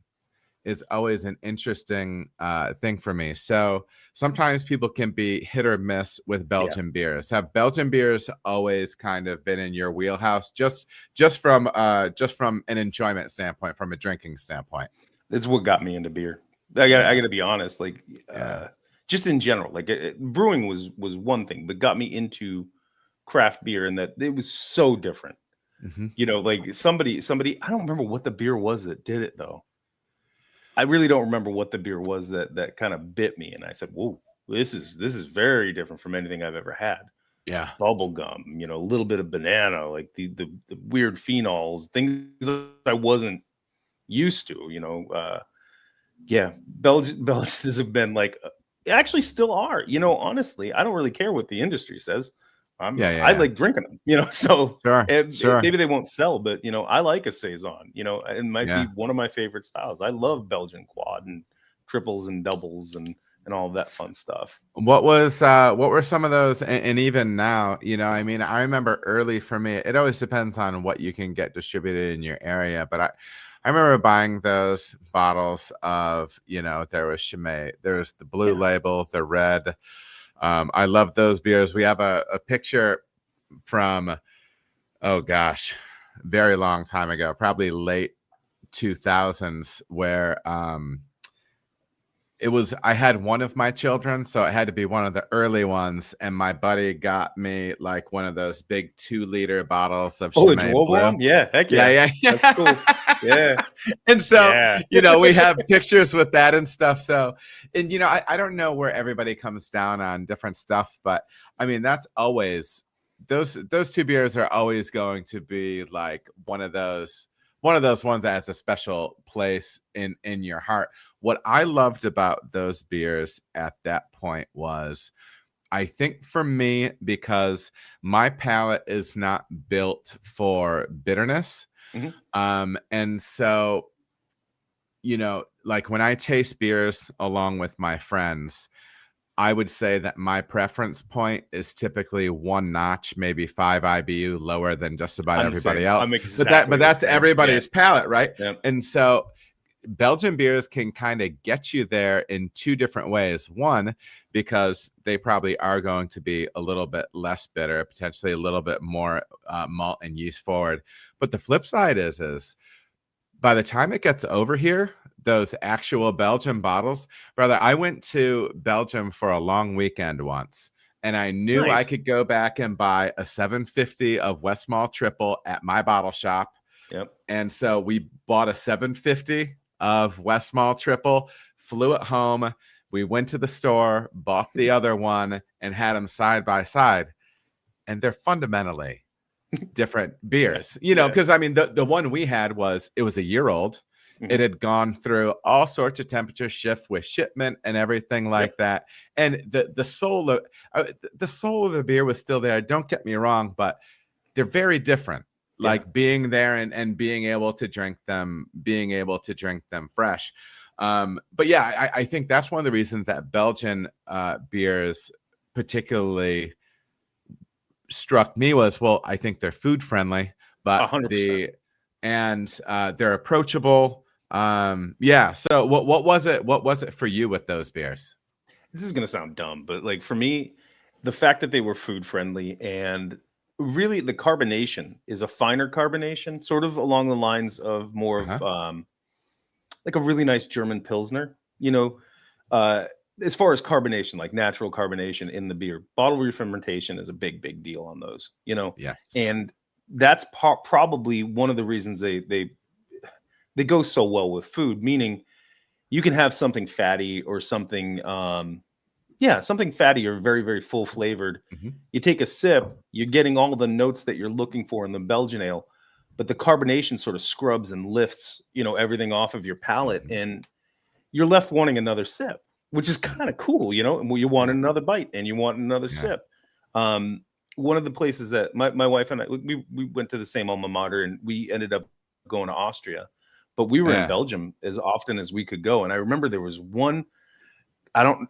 an interesting thing for me. So sometimes people can be hit or miss with Belgian beers. Have Belgian beers always kind of been in your wheelhouse, just from an enjoyment standpoint, from a drinking standpoint? It's what got me into beer. I got to be honest. Just in general, brewing was one thing, but got me into craft beer, and that it was so different. Somebody. I don't remember what the beer was that did it though. I really don't remember what the beer was that kind of bit me, and I said, "Whoa, this is very different from anything I've ever had." Yeah, bubble gum, a little bit of banana, like the weird phenols, things I wasn't used to. Belgians have been actually still are. Honestly, I don't really care what the industry says. I like drinking them, so maybe they won't sell, but I like a saison, it might be one of my favorite styles. I love Belgian quad and triples and doubles and all of that fun stuff. What were some of those? And even now, I remember early for me, it always depends on what you can get distributed in your area, but I remember buying those bottles of, there was Chimay, there's the blue label, the red. I love those beers. We have a picture from, very long time ago, probably late 2000s, where I had one of my children, so it had to be one of the early ones, and my buddy got me one of those big 2-liter bottles of Chimay Blue. Yeah, heck yeah. That's cool. Yeah. And so, we have pictures with that and stuff. So, and, I don't know where everybody comes down on different stuff, but I mean, that's always, those two beers are always going to be one of those ones that has a special place in your heart. What I loved about those beers at that point was, I think for me, because my palate is not built for bitterness. And so, when I taste beers along with my friends, I would say that my preference point is typically one notch, maybe 5 IBU lower than just about everybody else. But that's everybody's palate, right? Yep. And so Belgian beers can kind of get you there in two different ways. One, because they probably are going to be a little bit less bitter, potentially a little bit more malt and yeast forward. But the flip side is by the time it gets over here, those actual Belgian bottles, brother, I went to Belgium for a long weekend once, and I knew I Nice. could go back and buy a 750 of Westmalle Triple at my bottle shop. Yep. And so we bought a 750 of Westmalle Triple, flew it home. We went to the store, bought the other one, and had them side by side. And they're fundamentally different beers, you know, because I mean, the one we had it was a year old. It had gone through all sorts of temperature shift with shipment and everything like that. And the soul of the beer was still there. Don't get me wrong, but they're very different. Like being there and being able to drink them fresh. But yeah, I think that's one of the reasons that Belgian beers particularly struck me was, well, I think they're food friendly, but 100%. They're approachable. So what was it for you with those beers? This is going to sound dumb, but like for me, the fact that they were food friendly and really the carbonation is a finer carbonation, sort of along the lines of more of like a really nice German Pilsner, you know, as far as carbonation, like natural carbonation in the beer. Bottle re-fermentation is a big deal on those, you know. Yes. And that's probably one of the reasons they go so well with food, meaning you can have something fatty or something something fatty or very full flavored. You take a sip, you're getting all the notes that you're looking for in the Belgian ale, but the carbonation sort of scrubs and lifts, you know, everything off of your palate, and you're left wanting another sip, which is kind of cool, you know. And you want another bite and you want another sip. One of the places that my wife and I we went to the same alma mater, and we ended up going to Austria, but we were in Belgium as often as we could go. And I remember there was one.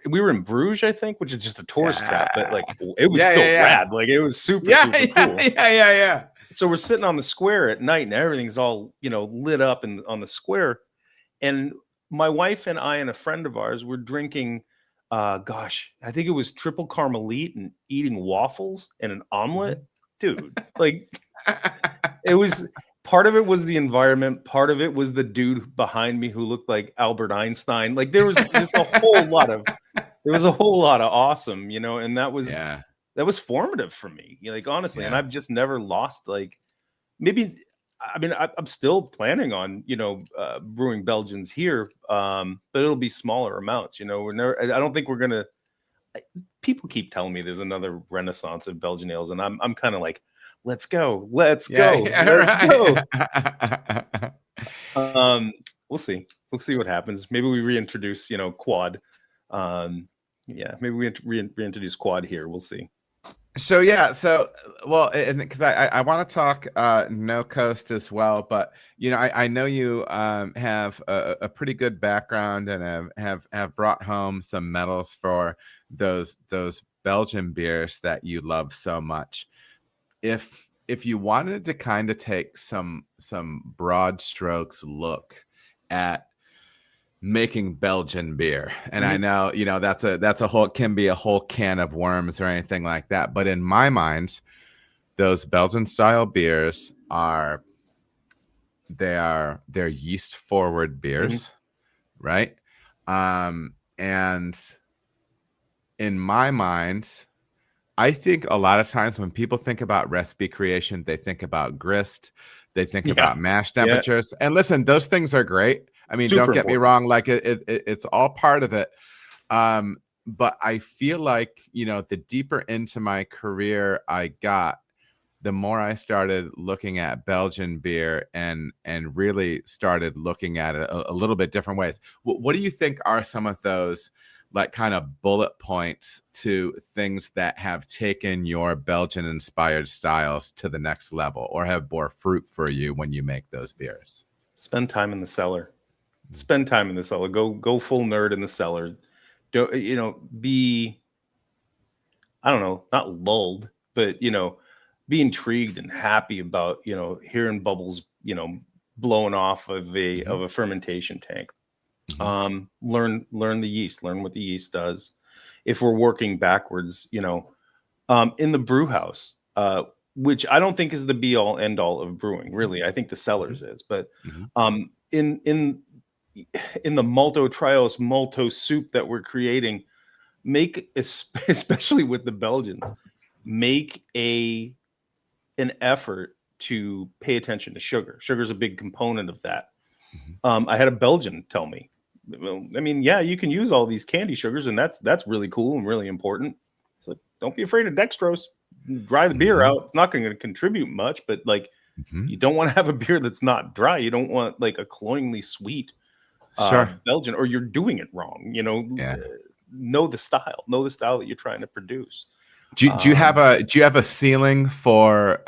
We were in Bruges, I think, which is just a tourist trap, but like it was still rad. Like it was super cool. Yeah. So we're sitting on the square at night and everything's all, you know, lit up on the square. And my wife and I and a friend of ours were drinking, I think it was triple Carmelite and eating waffles and an omelet. Dude, like it was, part of it was the environment. Part of it was the dude behind me who looked like Albert Einstein. Like there was just a whole lot of awesome, you know, and that was formative for me, like honestly. And I've just never lost, like, maybe, I mean, I'm still planning on, you know, brewing Belgians here, but it'll be smaller amounts, you know. I don't think we're gonna. People keep telling me there's another renaissance of Belgian ales, and I'm kind of like, let's go. We'll see what happens. Maybe we reintroduce, you know, quad. Maybe we reintroduce quad here. We'll see. So well, because I want to talk NoCoast as well, but you know, I know you have a pretty good background and have brought home some medals for those Belgian beers that you love so much. If you wanted to kind of take some broad strokes look at making Belgian beer, and I know, you know, that's a whole, can be a whole can of worms or anything like that, but in my mind, those Belgian style beers they're yeast forward beers, right? And in my mind, I think a lot of times when people think about recipe creation, they think about grist, they think about mash temperatures. And listen, those things are great. I mean, don't get me wrong, like it's all part of it. But I feel like, you know, the deeper into my career I got, the more I started looking at Belgian beer and really started looking at it a little bit different ways. What do you think are some of those, like, kind of bullet points to things that have taken your Belgian inspired styles to the next level, or have bore fruit for you when you make those beers? Spend time in the cellar. Spend time in the cellar. Go full nerd in the cellar. Don't, you know, be, I don't know, not lulled, but, you know, be intrigued and happy about, you know, hearing bubbles, you know, blowing off of a fermentation tank. Learn the yeast, learn what the yeast does. If we're working backwards, you know, in the brew house, which I don't think is the be all end all of brewing, really. I think the cellars is, but in in the maltotriose malto soup that we're creating, make, especially with the Belgians, make an effort to pay attention to sugar. Sugar is a big component of that. I had a Belgian tell me, well, I mean, yeah, you can use all these candy sugars, and that's really cool and really important. So don't be afraid of dextrose. Dry the beer out. It's not going to contribute much, but like, you don't want to have a beer that's not dry. You don't want like a cloyingly sweet Belgian, or you're doing it wrong. You know, know the style that you're trying to produce. Do you have a ceiling for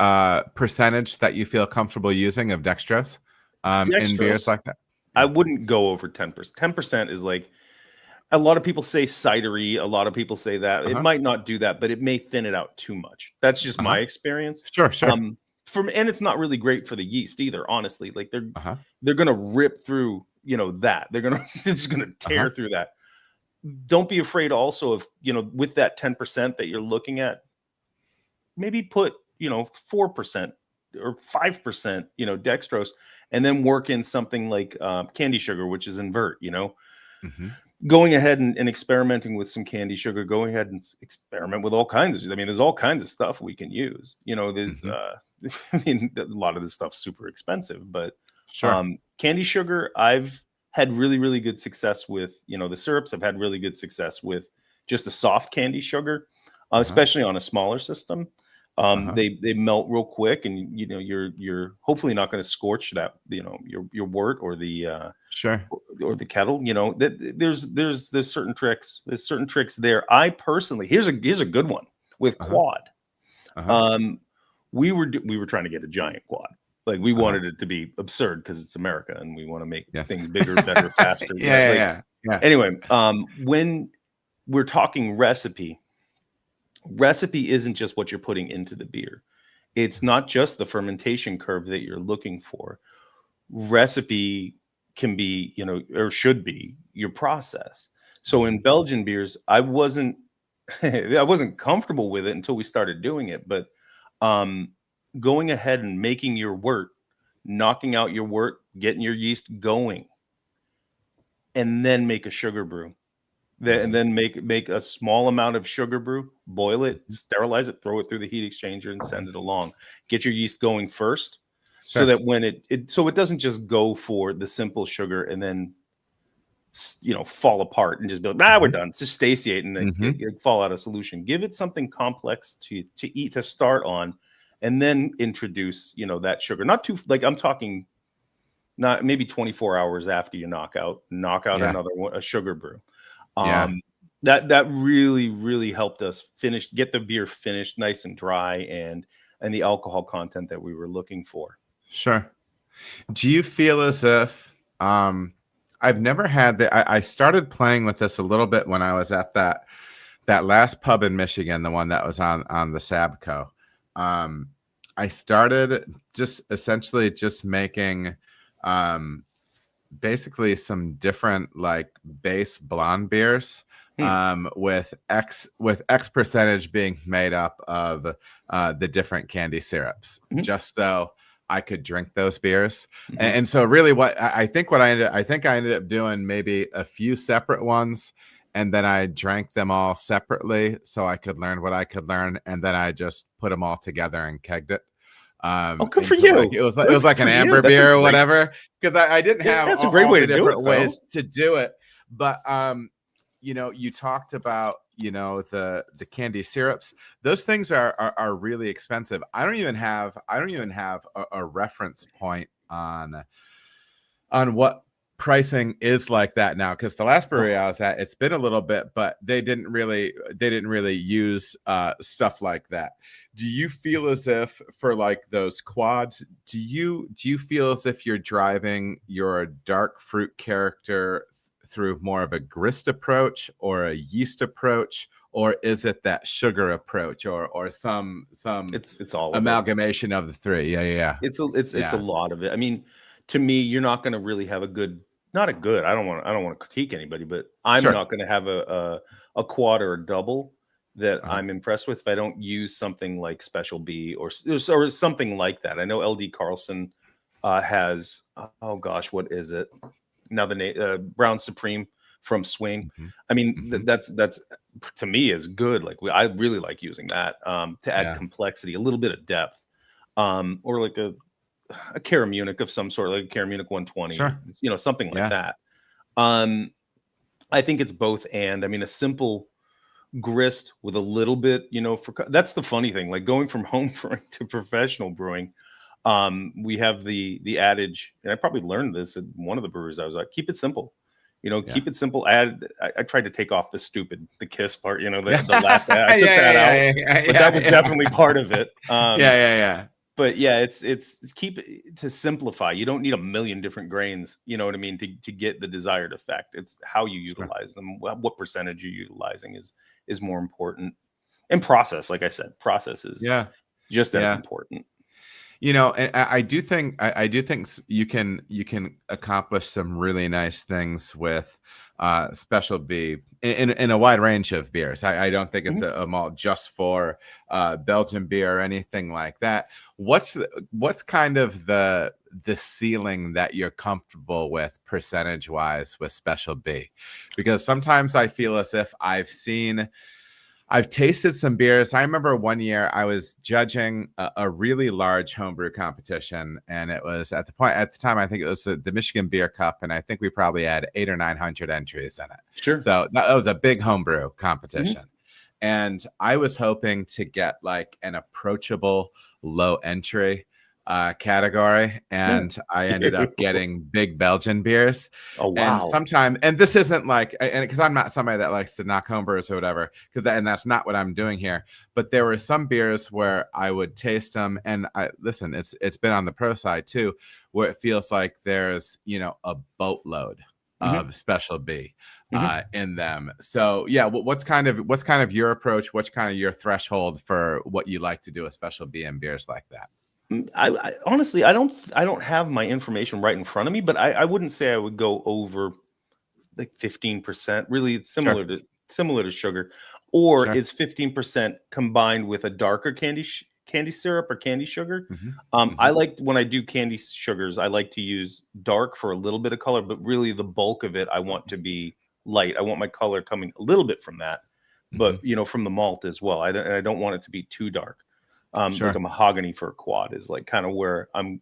percentage that you feel comfortable using of dextrose, in beers like that? I wouldn't go over 10%. 10% is like, a lot of people say cidery. A lot of people say that it might not do that, but it may thin it out too much. That's just my experience. Sure. And it's not really great for the yeast either. Honestly, like they're gonna rip through, that it's gonna tear through that. Don't be afraid also of, with that 10% that you're looking at, maybe put 4% or 5% dextrose, and then work in something like candy sugar, which is invert. Going ahead and experimenting with some candy sugar, going ahead and experiment with all kinds of, there's all kinds of stuff we can use. There's a lot of this stuff's super expensive, but candy sugar, I've had really, really good success with, the syrups. I've had really good success with just the soft candy sugar, especially on a smaller system. They melt real quick, and you're hopefully not going to scorch that your wort or the or the kettle. There's certain tricks. There's certain tricks there. I personally, here's a good one with quad. We were trying to get a giant quad. Like we wanted it to be absurd because it's America and we want to make things bigger, better, faster. Anyway, when we're talking recipe isn't just what you're putting into the beer. It's not just the fermentation curve that you're looking for. Recipe can be, or should be, your process. So in Belgian beers, I wasn't comfortable with it until we started doing it. But going ahead and making your wort, knocking out your wort, getting your yeast going, and then make a sugar brew. And then make a small amount of sugar brew, boil it, sterilize it, throw it through the heat exchanger, and send it along. Get your yeast going first, so that when it doesn't just go for the simple sugar and then fall apart and just be like, we're done. Just satiate and then fall out of solution. Give it something complex to eat, to start on, and then introduce that sugar. Not too, like, I'm talking not maybe 24 hours after you knock out another one, a sugar brew. That really, really helped us get the beer finished nice and dry and the alcohol content that we were looking for. Sure. Do you feel as if I've never had I started playing with this a little bit when I was at that last pub in Michigan, the one that was on the Sabco. I started essentially making basically some different like base blonde beers with X percentage being made up of the different candy syrups, just so I could drink those beers. And so really what I think I ended up doing maybe a few separate ones, and then I drank them all separately so I could learn what I could learn, and then I just put them all together and kegged it. Good for you. Like, it was like an amber beer or whatever, because I didn't have that's a great way to do different it, ways to do it. But you talked about the candy syrups. Those things are really expensive. I don't even have a reference point on what pricing is like that now, because the last brewery I was at, it's been a little bit, but they didn't really use stuff like that. Do you feel as if for like those quads, do you feel as if you're driving your dark fruit character through more of a grist approach or a yeast approach, or is it that sugar approach, or some it's all amalgamation of the three? It's a lot of it. I mean, to me, you're not going to really have I don't want to critique anybody, but I'm not going to have a quad or a double that I'm impressed with if I don't use something like Special B or something like that. I know LD Carlson has, oh gosh, what is it? Now the Brown Supreme from Swain. Mhm. I mean, Mhm. that's to me is good. Like I really like using that to add Yeah. complexity, a little bit of depth, or like a Caramunic of some sort, like a Caramunic 120, Sure. something like Yeah. that. I think it's both, and I mean a simple grist with a little bit, that's the funny thing. Like going from home brewing to professional brewing, we have the adage, and I probably learned this at one of the brewers I was like, keep it simple. Yeah. Keep it simple. I tried to take off the kiss part, Yeah. the last ad. I took Yeah, that yeah, out, yeah, but yeah, that was yeah. definitely part of it. Yeah, yeah. But yeah, it's keep it to simplify. You don't need a million different grains, you know what I mean, to get the desired effect. It's how you Sure. utilize them. What percentage you're utilizing is more important. And process, like I said, process is Yeah. just as Yeah. important. And I do think you can accomplish some really nice things with special B in a wide range of beers. I don't think it's a malt just for Belgian beer or anything like that. What's kind of the ceiling that you're comfortable with percentage wise with special B? Because sometimes I feel as if I've tasted some beers. I remember one year I was judging a really large homebrew competition, and it was at the time I think it was the Michigan Beer Cup, and I think we probably had 800 or 900 entries in it. Sure. So that was a big homebrew competition, and I was hoping to get like an approachable low entry category, and I ended up getting big Belgian beers. Oh wow. And this isn't like, and because I'm not somebody that likes to knock homebrewers or whatever, and that's not what I'm doing here. But there were some beers where I would taste them, and it's been on the pro side too, where it feels like there's a boatload of special B in them. So yeah, what's kind of your approach? What's kind of your threshold for what you like to do with special B and beers like that? I honestly, I don't have my information right in front of me, but I wouldn't say I would go over like 15%. Really, it's similar to sugar, or Sure. it's 15% combined with a darker candy syrup or candy sugar. I like when I do candy sugars, I like to use dark for a little bit of color, but really the bulk of it I want to be light. I want my color coming a little bit from that, but from the malt as well. I don't want it to be too dark. Sure. Like a mahogany for a quad is like kind of where I'm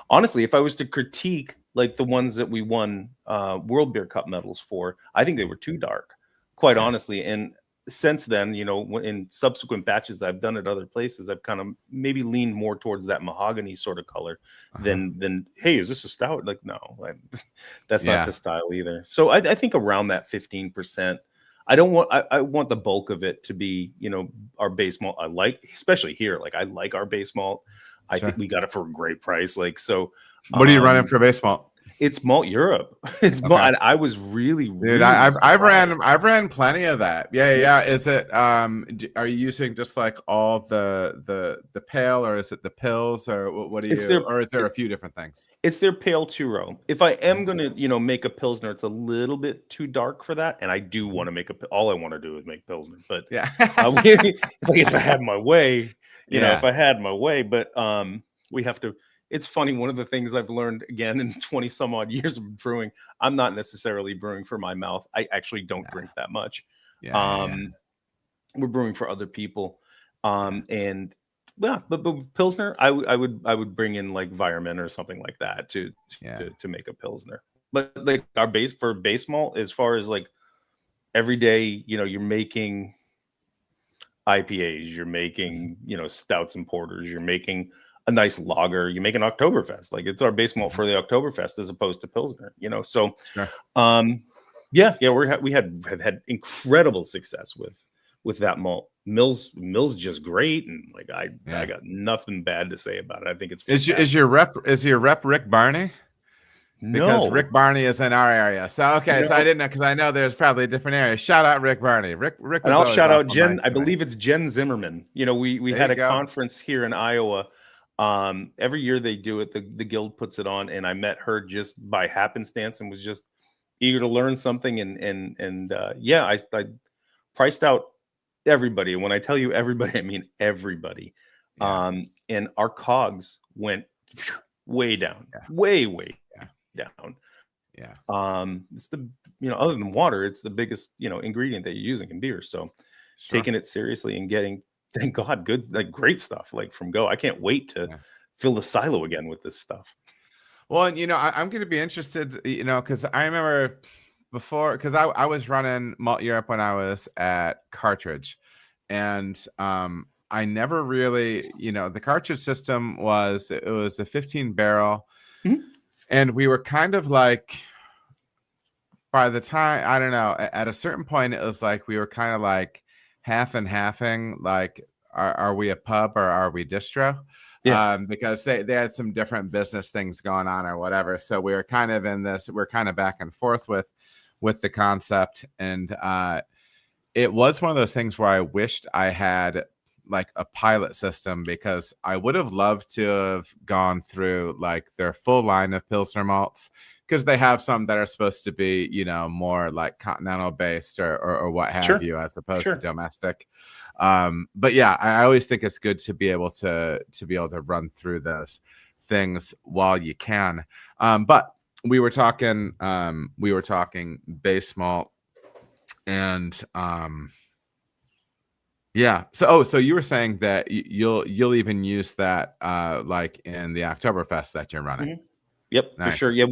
honestly, if I was to critique like the ones that we won World Beer Cup medals for, I think they were too dark, quite honestly. And since then, in subsequent batches I've done at other places, I've kind of maybe leaned more towards that mahogany sort of color than hey, is this a stout? Like, no, that's not the style either. So I think around that 15%. I want the bulk of it to be, our base malt. I like, especially here, like I like our base malt. I think we got it for a great price. Like, so what are you running for base malt? It's Malt Europe. It's malt. I was really, Dude, really I've ran plenty of that. Yeah. Is it are you using just like all the pale, or is it the pills, or what do you or is there a few different things? It's their pale 2-row. If I am gonna, make a pilsner, it's a little bit too dark for that. And I do want to make all I want to do is make pilsner. But if I had my way, if I had my way, but we have to. It's funny. One of the things I've learned again in 20 some odd years of brewing, I'm not necessarily brewing for my mouth. I actually don't drink that much. We're brewing for other people. And but Pilsner, I would bring in like Vireman or something like that to make a Pilsner. But like our base malt, as far as like every day, you're making IPAs, you're making, stouts and porters, you're making a nice lager, you make an Oktoberfest. Like it's our base malt for the Oktoberfest as opposed to Pilsner, so we have had incredible success with that malt. Mill's just great, and like I got nothing bad to say about it. I think it's fantastic. Is your rep Rick Barney? Because Rick Barney is in our area. So so I didn't know, because I know there's probably a different area. Shout out Rick Barney. Rick and I'll shout out Jen. I believe it's Jen Zimmerman. We had a conference here in Iowa. Every year they do it, the guild puts it on, and I met her just by happenstance and was just eager to learn something. I priced out everybody. And when I tell you everybody, I mean everybody. And our COGS went way down, way down. Yeah. It's the, other than water, it's the biggest, ingredient that you're using in beer. So Sure. taking it seriously and getting, thank God, good, like great stuff, like from Go. I can't wait to fill the silo again with this stuff. Well, and I'm going to be interested, because I remember before, because I was running Malt Europe when I was at Cartridge, and I never really, the cartridge system was a 15 barrel, and we were kind of like, by the time, I don't know, at a certain point, it was like we were kind of like half and halving, like, are we a pub or are we distro? Yeah. Because they had some different business things going on or whatever. So we were kind of we're kind of back and forth with the concept. And it was one of those things where I wished I had like a pilot system, because I would have loved to have gone through like their full line of Pilsner malts, because they have some that are supposed to be, more like continental based or what have you, as opposed to domestic. But yeah, I always think it's good to be able to run through those things while you can. But we were talking base malt, and yeah. So you were saying that you'll even use that like in the Oktoberfest that you're running. Yep, Nice. for sure. Yeah,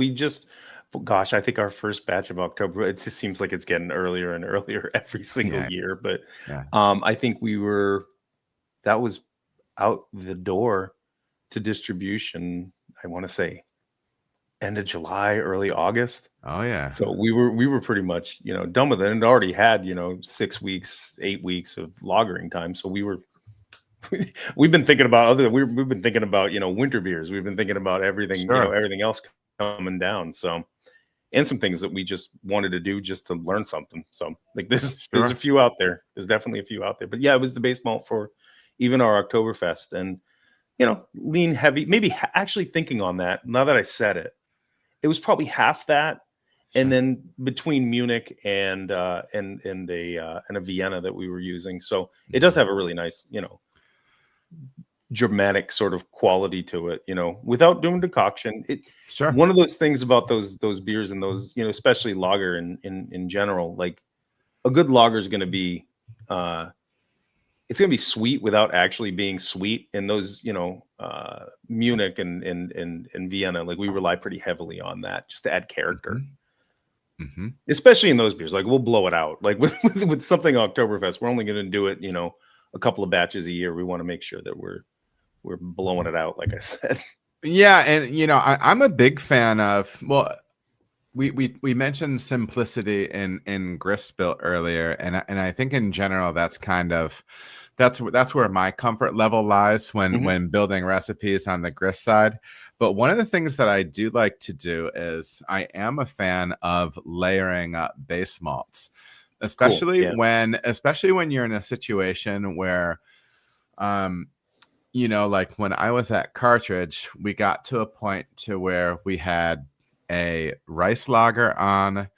gosh, I think our first batch of October, it just seems like it's getting earlier and earlier every single year. But I think that was out the door to distribution, I want to say end of July, early August. Oh yeah. So we were pretty much, done with it, and already had, 6 weeks, 8 weeks of lagering time. So we've been thinking about we've been thinking about, winter beers. We've been thinking about everything, everything else coming down. So, and some things that we just wanted to do just to learn something. So like there's a few out there. There's definitely a few out there. But yeah, it was the base malt for even our Oktoberfest, and lean heavy. Maybe actually thinking on that, now that I said it, it was probably half that. And then between Munich and a Vienna that we were using. So it does have a really nice, dramatic sort of quality to it, without doing decoction. One of those things about those beers and those, especially lager in general, like a good lager is going to be, it's going to be sweet without actually being sweet. And those, Munich and Vienna, like we rely pretty heavily on that just to add character. Especially in those beers, like we'll blow it out. Like with something Oktoberfest, we're only going to do it, a couple of batches a year. We want to make sure that we're blowing it out, like I said. Yeah, and I'm a big fan of, well, we mentioned simplicity in grist built earlier, and I think in general that's kind of that's where my comfort level lies when building recipes on the grist side. But one of the things that I do like to do is I am a fan of layering up base malts, especially when you're in a situation where, like when I was at Cartridge, we got to a point to where we had a rice lager on,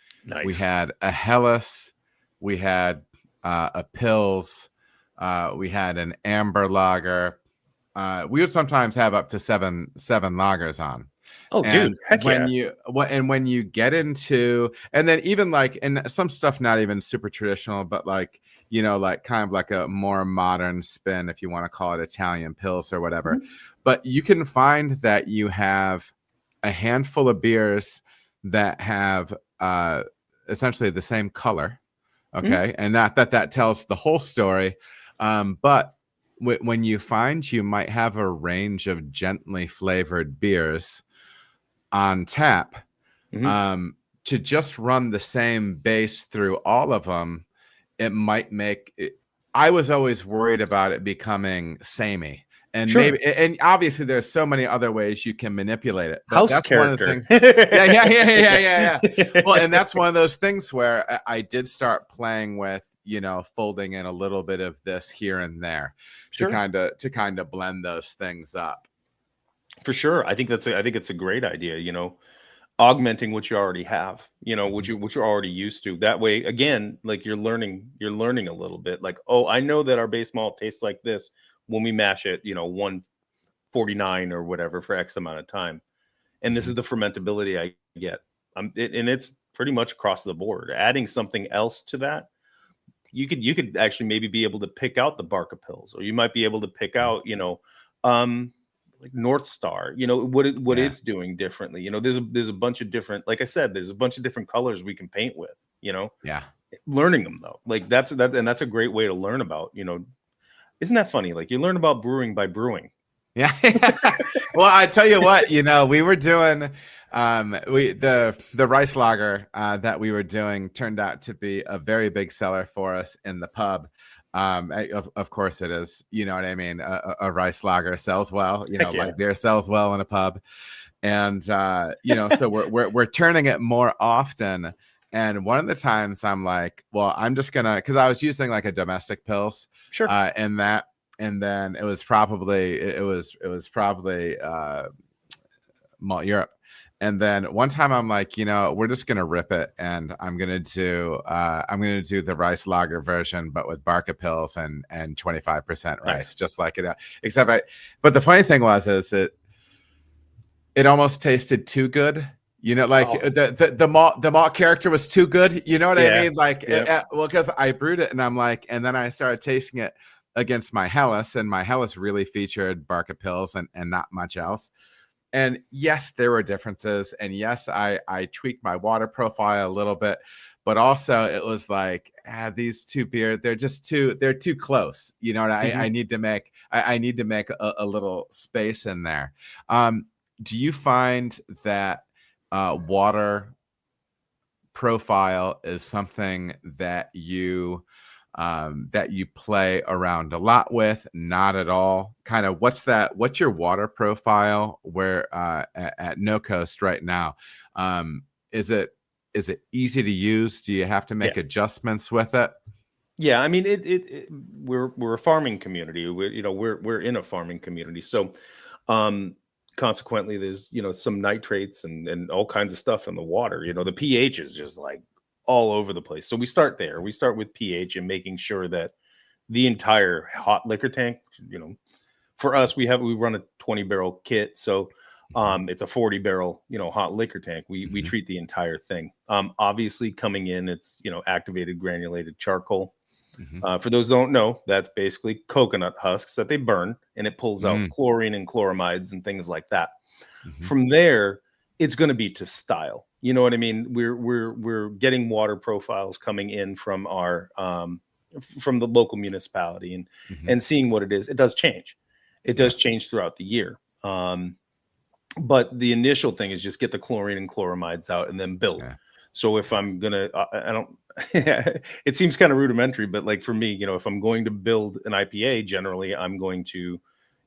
we had a Helles, we had a Pils, we had an amber lager. We would sometimes have up to seven lagers on. Oh, and dude, heck when you get into, and then even like, and some stuff not even super traditional, but like, like kind of like a more modern spin, if you want to call it Italian Pils or whatever. But you can find that you have a handful of beers that have essentially the same color. Okay. And not that tells the whole story. But when you find you might have a range of gently flavored beers on tap, to just run the same base through all of them, it might make it. I was always worried about it becoming samey, and maybe, and obviously there's so many other ways you can manipulate it. But that's character. One of the things. Yeah. Well, and that's one of those things where I did start playing with, folding in a little bit of this here and there to kind of blend those things up. For sure. I think it's a great idea, augmenting what you already have, what you're already used to. That way, again, like you're learning a little bit, like, oh, I know that our base malt tastes like this when we mash it, 149 or whatever for X amount of time. And this is the fermentability I get. And it's pretty much across the board. Adding something else to that, you could actually maybe be able to pick out the Barca pills, or you might be able to pick out, like North Star, what it's doing differently. There's a bunch of different, like I said, there's a bunch of different colors we can paint with, Yeah. learning them though. Like that's a great way to learn about, isn't that funny? Like you learn about brewing by brewing. Yeah. Well, I tell you what, we were doing the rice lager that we were doing turned out to be a very big seller for us in the pub. Of course it is, you know what I mean? A rice lager sells well, like beer sells well in a pub. And so we're turning it more often. And one of the times I'm like, well, I'm just gonna, because I was using like a domestic pills, Sure. in that. And then it was probably Malt Europe. And then one time I'm like, we're just gonna rip it, and I'm gonna do the rice lager version, but with Barca pills and 25% rice, Nice. just like it. But the funny thing is it almost tasted too good. The malt character was too good. You know what I mean? Like, because I brewed it, and I'm like, and then I started tasting it against my Helles, and my Helles really featured Barca pills and not much else. And yes, there were differences, and yes, I tweaked my water profile a little bit, but also it was like, these two beers, they're too close. I need to make a little space in there. Do you find that water profile is something that you play around a lot with? Not at all? Kind of what's your water profile where at NoCoast right now? Is it easy to use? Do you have to make adjustments with it? Yeah, I mean, we're a farming community. We're in a farming community, so consequently, there's some nitrates and all kinds of stuff in the water. The pH is just like all over the place. So we start there. We start with pH and making sure that the entire hot liquor tank, for us, we run a 20-barrel kit. So it's a 40-barrel, hot liquor tank. We treat the entire thing. Obviously coming in, it's, activated granulated charcoal. For those who don't know, that's basically coconut husks that they burn, and it pulls out chlorine and chloramides and things like that. From there, it's going to be to style. You know what I mean? We're getting water profiles coming in from our from the local municipality and seeing what it is. It does change. It does change throughout the year. But the initial thing is just get the chlorine and chloramides out and then build. Yeah. So if I'm gonna, I don't. It seems kind of rudimentary, but like for me, if I'm going to build an IPA, generally I'm going to,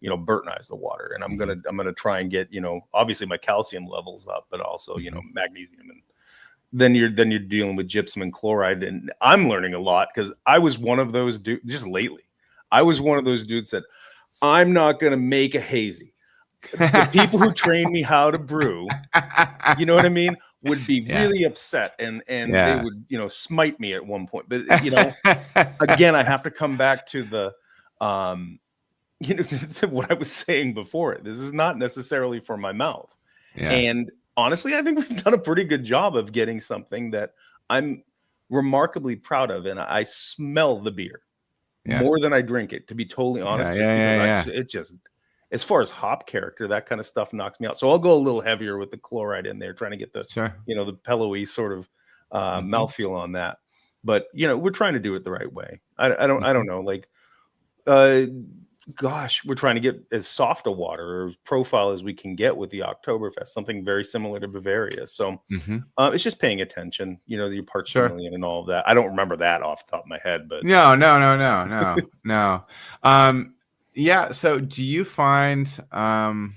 Burtonize the water, and I'm gonna try and get, obviously my calcium levels up, but also magnesium, and then you're dealing with gypsum and chloride. And I'm learning a lot because I was one of those dudes just lately. I was one of those dudes that I'm not gonna make a hazy. The people who trained me how to brew, you know what I mean, would be really upset and they would, smite me at one point. But, again, I have to come back to the, to what I was saying before. This is not necessarily for my mouth. Yeah. And honestly, I think we've done a pretty good job of getting something that I'm remarkably proud of. And I smell the beer more than I drink it, to be totally honest. It just, as far as hop character, that kind of stuff knocks me out. So I'll go a little heavier with the chloride in there, trying to get the, the pillowy sort of mouthfeel on that. But, we're trying to do it the right way. I don't know. Like, we're trying to get as soft a water or profile as we can get with the Oktoberfest, something very similar to Bavaria. So it's just paying attention, your parts per million and all of that. I don't remember that off the top of my head, but no. Yeah. So do you find, when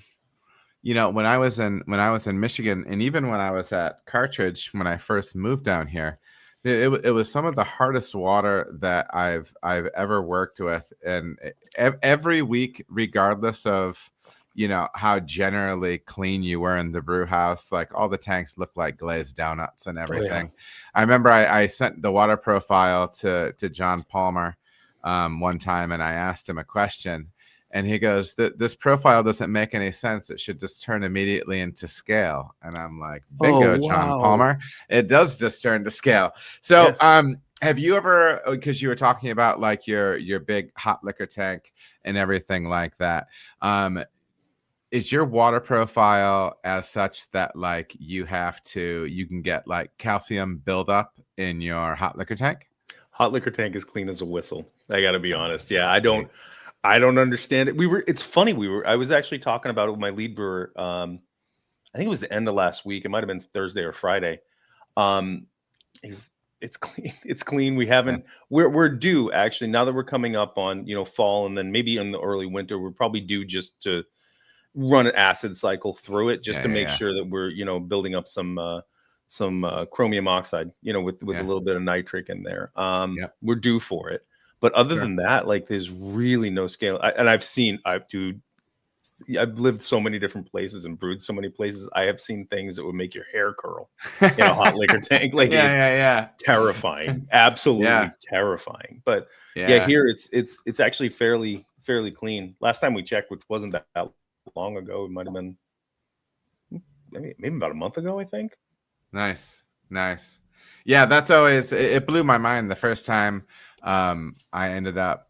I was in Michigan, and even when I was at Cartridge, when I first moved down here, it was some of the hardest water that I've ever worked with. And every week, regardless of, how generally clean you were in the brew house, like all the tanks looked like glazed donuts and everything. I remember I sent the water profile to John Palmer one time, and I asked him a question, And he goes, this profile doesn't make any sense. It should just turn immediately into scale. And I'm like, bingo, Oh, John wow. Palmer. It does just turn to scale. So have you ever, because you were talking about like your big hot liquor tank and everything like that, is your water profile as such that like you can get like calcium buildup in your hot liquor tank? Hot liquor tank is clean as a whistle. I got to be honest. Yeah, I don't understand it. It's funny. I was actually talking about it with my lead brewer. I think it was the end of last week. It might've been Thursday or Friday. It's clean. It's clean. We haven't, we're due actually, now that we're coming up on, fall, and then maybe in the early winter, we're probably due just to run an acid cycle through it just to make sure that we're, building up some chromium oxide, with a little bit of nitric in there. We're due for it. But other than that, like there's really no scale. I've lived so many different places and brewed so many places. I have seen things that would make your hair curl in a hot liquor tank. Like terrifying, absolutely terrifying. But here it's actually fairly clean. Last time we checked, which wasn't that long ago, it might have been maybe about a month ago, I think. Nice. Yeah, that's always, it blew my mind the first time I ended up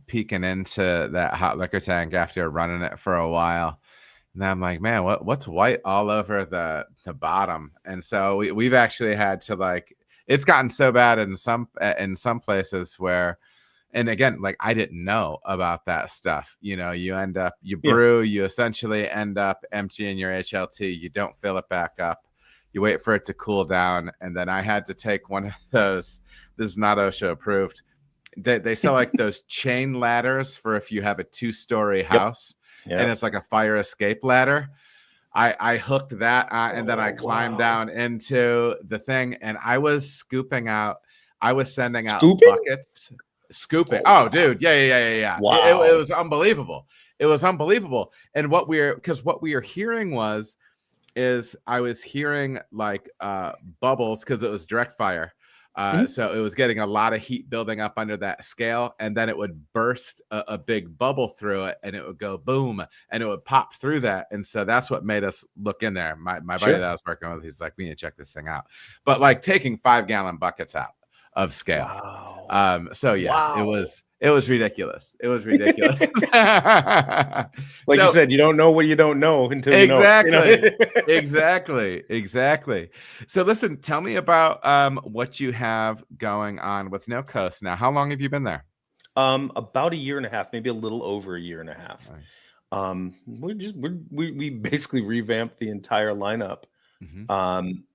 peeking into that hot liquor tank after running it for a while. And I'm like, man, what's white all over the bottom? And so we've actually had to, like, it's gotten so bad in some places where, and again, like I didn't know about that stuff. You brew, you essentially end up emptying your HLT. You don't fill it back up. You wait for it to cool down. And then I had to take one of those, this is not OSHA approved. They sell like those chain ladders for if you have a 2-story house and it's like a fire escape ladder. I hooked that and then I climbed down into the thing, and I was sending out buckets. Scooping. Oh, dude. Yeah. Wow. It was unbelievable. And what we are hearing is I was hearing like bubbles because it was direct fire. So it was getting a lot of heat building up under that scale, and then it would burst a big bubble through it, and it would go boom, and it would pop through that. And so that's what made us look in there. My buddy that I was working with, he's like, we need to check this thing out. But like taking 5-gallon buckets out of scale. Wow. It was ridiculous. Like you said, you don't know what you don't know until you know. Exactly. So listen, tell me about what you have going on with NoCoast now. How long have you been there? About a year and a half, maybe a little over a year and a half. Nice. We basically revamped the entire lineup.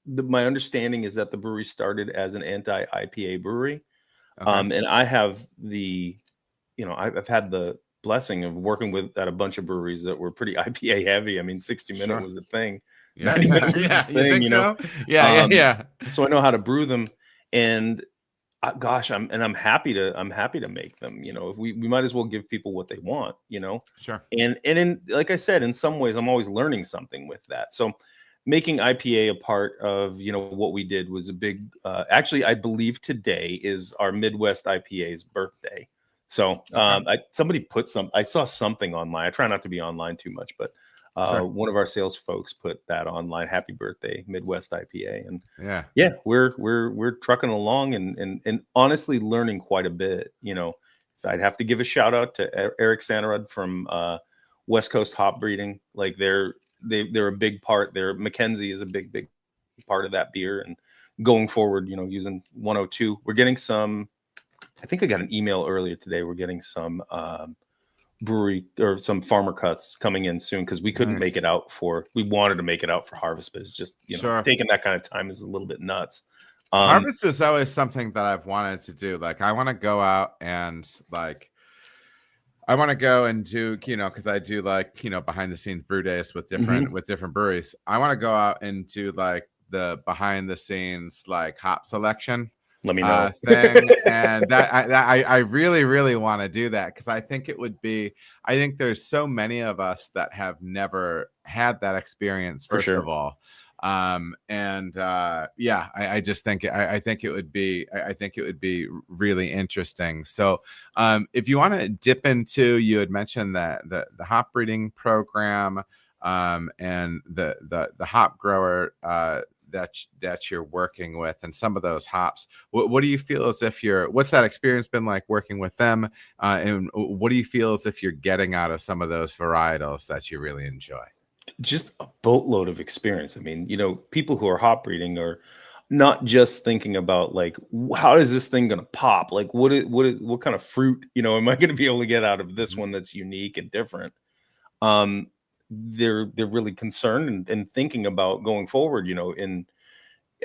My understanding is that the brewery started as an anti-IPA brewery. And I have I've had the blessing of working at a bunch of breweries that were pretty IPA heavy. I mean, 60 Minute was a thing. 90 Minute was a thing, So? So I know how to brew them, and I'm happy to make them. We might as well give people what they want. Sure. And in, like I said, in some ways, I'm always learning something with that. So making IPA a part of what we did was a big. Actually, I believe today is our Midwest IPA's birthday. So somebody put I saw something online. I try not to be online too much, but one of our sales folks put that online. Happy birthday, Midwest IPA. And we're trucking along and honestly learning quite a bit. I'd have to give a shout out to Eric Santarud from West Coast Hop Breeding. Like they're a big part. Mackenzie is a big part of that beer. And going forward, using 102, we're getting some. I think I got an email earlier today. We're getting some brewery or some farmer cuts coming in soon because we couldn't make it out we wanted to make it out for harvest, but it's just taking that kind of time is a little bit nuts. Harvest is always something that I've wanted to do. Like I want to go out and I want to go and do, because I do behind the scenes brew days with different breweries. I want to go out and do like the behind the scenes hop selection. Let me know. Thing. And I really, really want to do that because I think I think there's so many of us that have never had that experience, first of all. I just think I think it would be really interesting. So if you want to dip into, you had mentioned that the hop breeding program and the hop grower that you're working with, and some of those hops, what do you feel as if what's that experience been like working with them, and what do you feel as if you're getting out of some of those varietals that you really enjoy? Just a boatload of experience. I mean, people who are hop breeding are not just thinking about like, how is this thing going to pop? Like, what kind of fruit, am I going to be able to get out of this one that's unique and different? They're really concerned and thinking about going forward, in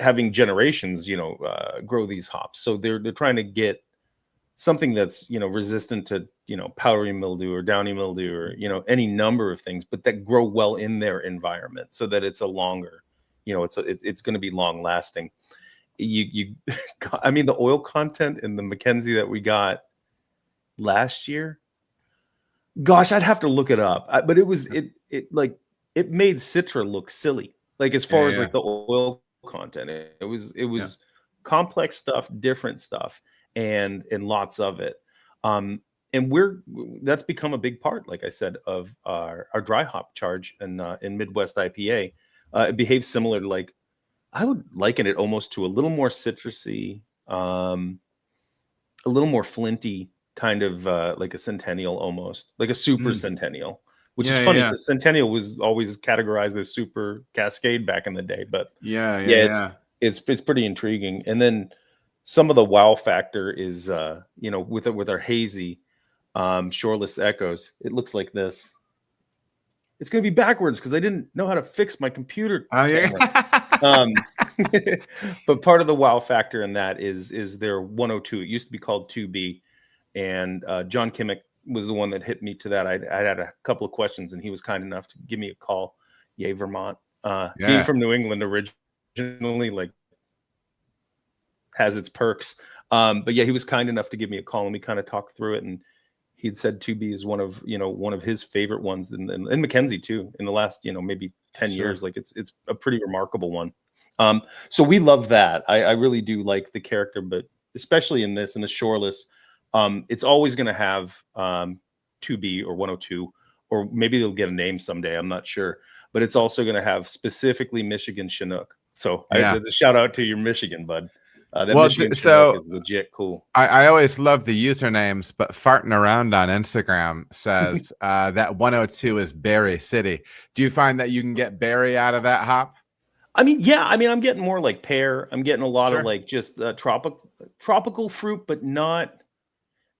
having generations, grow these hops. So they're trying to get something that's, resistant to, powdery mildew or downy mildew or, any number of things, but that grow well in their environment so that it's a longer, it's going to be long lasting. I mean, the oil content in the Mackenzie that we got last year, gosh, I'd have to look it up, but it made Citra look silly. Like, as far as like the oil content, it was complex stuff, different stuff, and lots of it. And that's become a big part, like I said, of our dry hop charge in Midwest IPA. It behaves similar to, like, I would liken it almost to a little more citrusy, a little more flinty, kind of like a Centennial, almost like a super Centennial, which is funny because Centennial was always categorized as super Cascade back in the day. But it's pretty intriguing. And then some of the wow factor is, with our hazy shoreless echoes, it looks like this. It's going to be backwards because I didn't know how to fix my computer. But part of the wow factor in that is their 102. It used to be called 2B. And John Kimmick was the one that hit me to that. I had a couple of questions, and he was kind enough to give me a call. Yay, Vermont. Being from New England originally, like, has its perks. But yeah, he was kind enough to give me a call, and we kind of talked through it. And he'd said 2B is one of his favorite ones, in Mackenzie too, in the last, maybe 10 years. Like, it's a pretty remarkable one. So we love that. I really do like the character, but especially in the shoreless, it's always going to have 2B or 102, or maybe they'll get a name someday. I'm not sure, but it's also going to have specifically Michigan Chinook. So there's a shout out to your Michigan, bud. Michigan Chinook is legit cool. I always love the usernames, but farting around on Instagram says that 102 is Berry City. Do you find that you can get berry out of that hop? I mean, yeah. I mean, I'm getting more like pear. I'm getting a lot of like just tropical fruit, but nothing.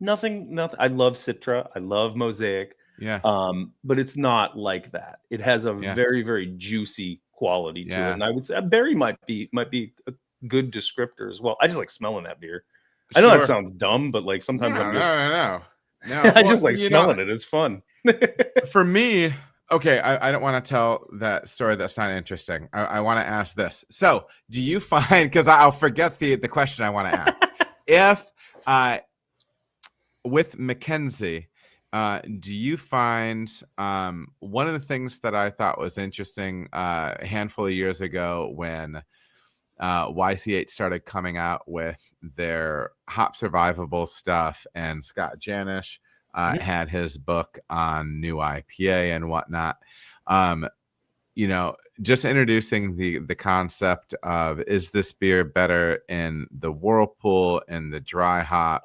I love Citra. I love Mosaic. Yeah. But it's not like that. It has a very, very juicy quality to it. And I would say a berry might be a good descriptor as well. I just like smelling that beer. I know that sounds dumb, but like sometimes No. I just like smelling it. It's fun. For me, okay, I don't want to tell that story that's not interesting. I want to ask this. So do you find, because I'll forget the question I want to ask. If with Mackenzie, do you find one of the things that I thought was interesting a handful of years ago when YCH started coming out with their hop survivable stuff, and Scott Janish had his book on new IPA and whatnot, just introducing the concept of, is this beer better in the whirlpool and the dry hop,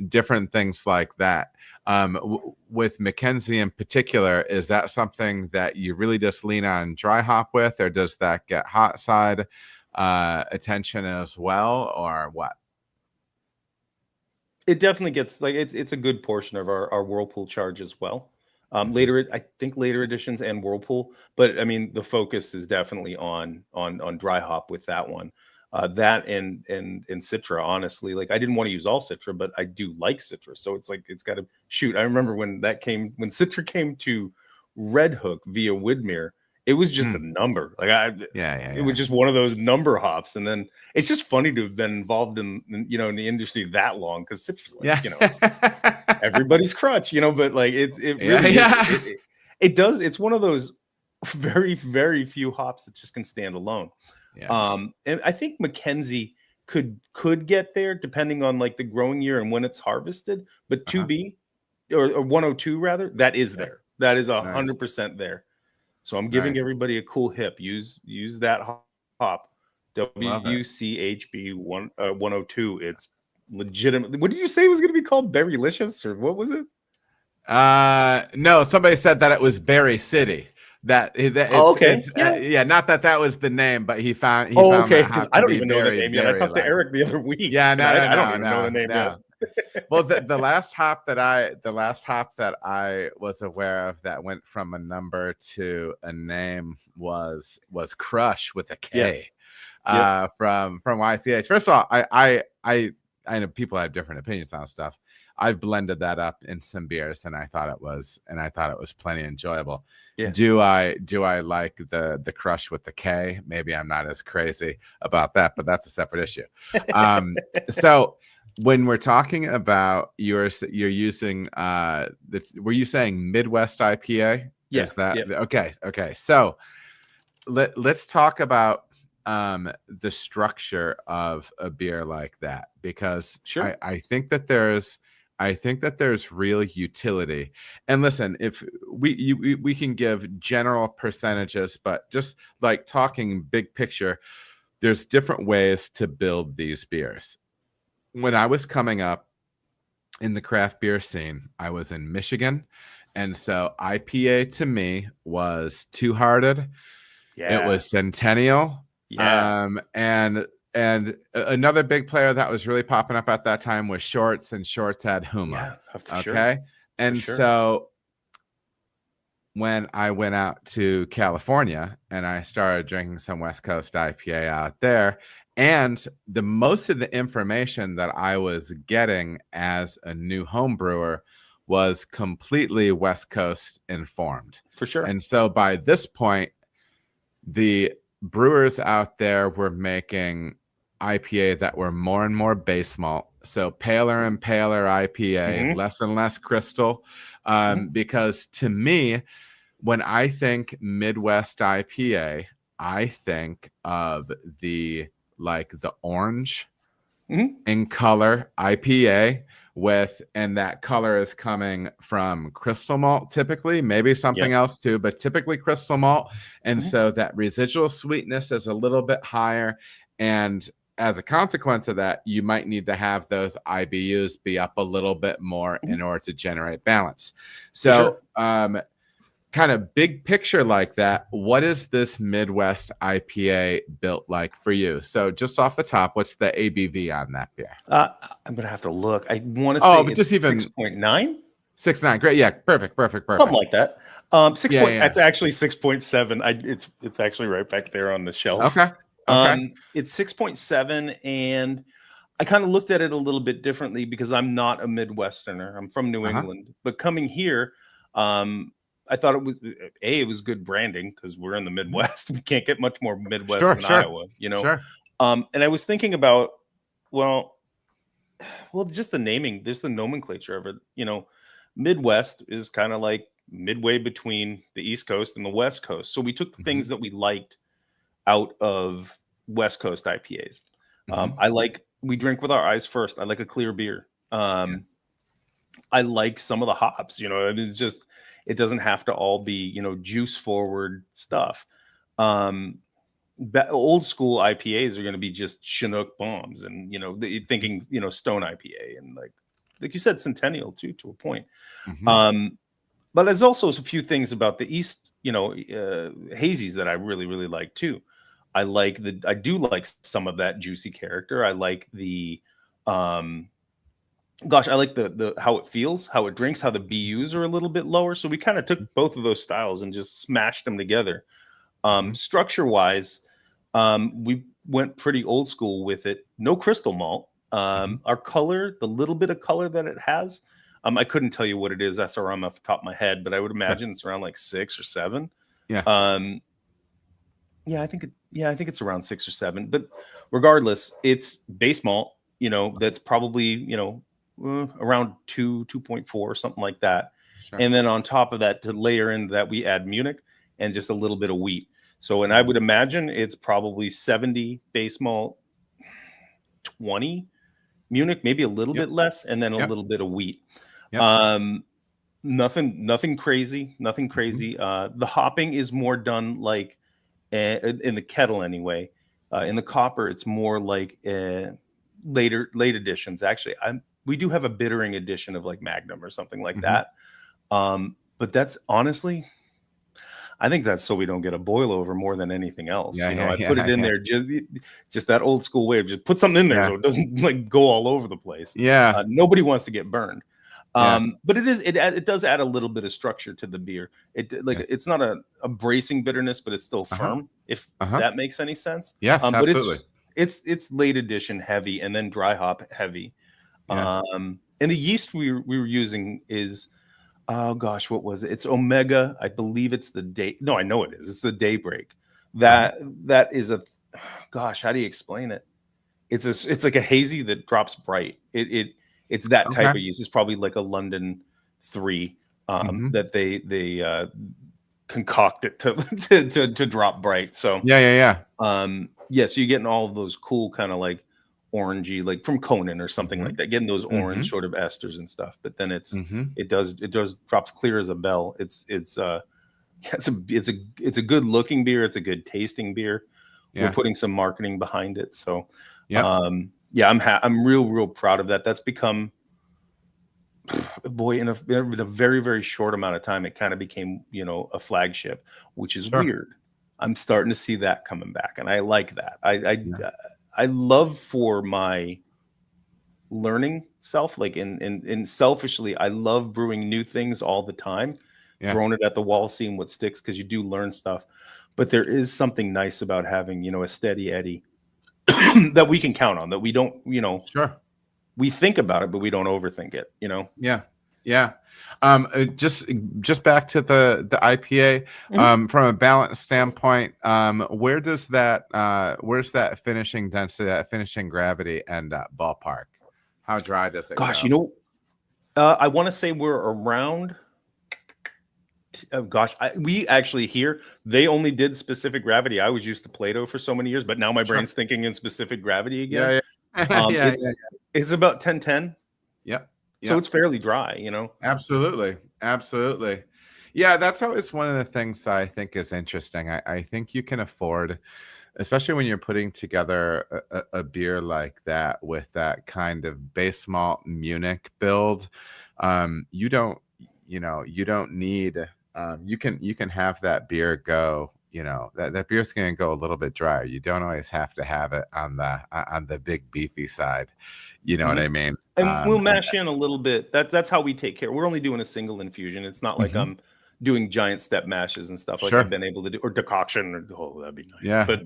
different things like that. With Mackenzie in particular, is that something that you really just lean on dry hop with, or does that get hot side attention as well, or what? It definitely gets, like, it's a good portion of our whirlpool charge as well. Later editions and whirlpool, but I mean the focus is definitely on dry hop with that one. That and Citra, honestly. Like, I didn't want to use all Citra, but I do like Citra, so it's like it's got to shoot. I remember when Citra came to Red Hook via Widmer. It was just a number. Like, it was just one of those number hops. And then it's just funny to have been involved in the industry that long, because Citra's like, everybody's crutch, but like it really is, it does. It's one of those very, very few hops that just can stand alone. Yeah. And I think Mackenzie could get there depending on like the growing year and when it's harvested. But 2B or 102 rather, that is there. That is 100% there. So I'm giving everybody a cool hip. Use that hop. WCHB 102. It's legitimate. What did you say it was going to be called? Berrylicious, or what was it? No, somebody said that it was Berry City. Not that was the name, but he found okay, that because I don't even know the name yet. I talked to Eric the other week. Yeah, I don't even know the name yet. Well, the last hop that I was aware of that went from a number to a name was Crush with a K. From YCH. First of all, I know people have different opinions on stuff. I've blended that up in some beers, and I thought it was plenty enjoyable. Yeah. Do I like the Crush with the K? Maybe I'm not as crazy about that, but that's a separate issue. So when we're talking about you're using were you saying Midwest IPA? Yes. Okay. So let's talk about the structure of a beer like that, because I think that there's real utility. And listen, if we can give general percentages, but just like talking big picture, there's different ways to build these beers. When I was coming up in the craft beer scene, I was in Michigan, and so IPA to me was Two Hearted. Yeah. It was Centennial. Yeah. And another big player that was really popping up at that time was Shorts, and Shorts had Huma. Yeah, for okay. Sure. And so when I went out to California and I started drinking some West Coast IPA out there, and the most of the information that I was getting as a new home brewer was completely West Coast informed. For sure. And so by this point, the brewers out there were making IPA that were more and more base malt, so paler and paler IPA, less and less crystal. Because to me, when I think Midwest IPA, I think of the orange in color IPA and that color is coming from crystal malt, typically, maybe something else too, but typically crystal malt. And so that residual sweetness is a little bit higher. And as a consequence of that, you might need to have those IBUs be up a little bit more in order to generate balance. So, kind of big picture like that, what is this Midwest IPA built like for you? So just off the top, what's the ABV on that beer? I'm gonna have to look. I want to say but just even 6.9. 6.9. Great. Yeah. Perfect. Something like that. That's actually 6.7. It's actually right back there on the shelf. Okay. It's 6.7, and I kind of looked at it a little bit differently because I'm not a Midwesterner. I'm from New England, but coming here, I thought it was good branding because we're in the Midwest. We can't get much more Midwest than Iowa, you know? Sure. And I was thinking about, well, just the naming, there's the nomenclature of it, you know. Midwest is kind of like midway between the East Coast and the West Coast. So we took the things that we liked out of West Coast IPAs. We drink with our eyes first. I like a clear beer. I like some of the hops, you know, I mean, it doesn't have to all be, you know, juice forward stuff. That old school IPAs are going to be just Chinook bombs, and, you know, thinking, you know, Stone IPA, and like you said, Centennial too, to a point. But there's also a few things about the East, you know, hazies that I really, really like too. I do like some of that juicy character. I like the, I like the how it feels, how it drinks, how the BUs are a little bit lower. So we kind of took both of those styles and just smashed them together. Structure wise, we went pretty old school with it. No crystal malt. Our color, the little bit of color that it has, I couldn't tell you what it is SRM off the top of my head, but I would imagine it's around like 6 or 7. Yeah. I think it's around 6 or 7. But regardless, it's base malt. You know, that's probably, you know, around 2.4, something like that. Sure. And then on top of that, to layer in that, we add Munich, and just a little bit of wheat. So, and I would imagine it's probably 70 base malt, 20 Munich, maybe a little bit less, and then a little bit of wheat. Yep. Nothing crazy, nothing crazy. The hopping is more done like in the kettle anyway. In the copper, it's more like late editions. Actually, we do have a bittering edition of like Magnum or something like that. But that's honestly, I think that's so we don't get a boil over more than anything else. I put it in there just that old school way of just put something in there so it doesn't like go all over the place. Nobody wants to get burned. But it does add a little bit of structure to the beer. It's not a bracing bitterness, but it's still firm, if that makes any sense. Yes, absolutely. But it's late edition heavy and then dry hop heavy. And the yeast we were using is, oh gosh, what was it? It's Omega. I believe it's the day. No, I know it is. It's the Daybreak. That is a, gosh, how do you explain it? It's like a hazy that drops bright. It's that type of yeast. It's probably like a London 3 that they concoct it to drop bright. So so you're getting all of those cool kind of like orangey, like from Conan or something like that, getting those orange sort of esters and stuff. But then it does drops clear as a bell. It's a good looking beer. It's a good tasting beer. We're putting some marketing behind it. So I'm real proud of that. That's become, boy, in a very, very short amount of time, it kind of became, a flagship, which is weird. I'm starting to see that coming back, and I like that. I love for my learning self, like in selfishly, I love brewing new things all the time, throwing it at the wall, seeing what sticks, because you do learn stuff. But there is something nice about having, a steady Eddie that we can count on, that we don't, we think about it, but we don't overthink it, Just back to the IPA, from a balance standpoint, where's that finishing density, that finishing gravity and ballpark? How dry does it go? I want to say we're around, we actually here, they only did specific gravity. I was used to Plato for so many years, but now my brain's thinking in specific gravity again. It's about 1010. So it's fairly dry, Absolutely. Yeah, that's always one of the things I think is interesting. I think you can afford, especially when you're putting together a beer like that with that kind of base malt Munich build. You don't need, you can have that beer go, that beer's going to go a little bit drier. You don't always have to have it on the big beefy side. You know what I mean? And we'll mash in a little bit. That's how we take care. We're only doing a single infusion. It's not like I'm doing giant step mashes and stuff like I've been able to do, or decoction. That'd be nice. But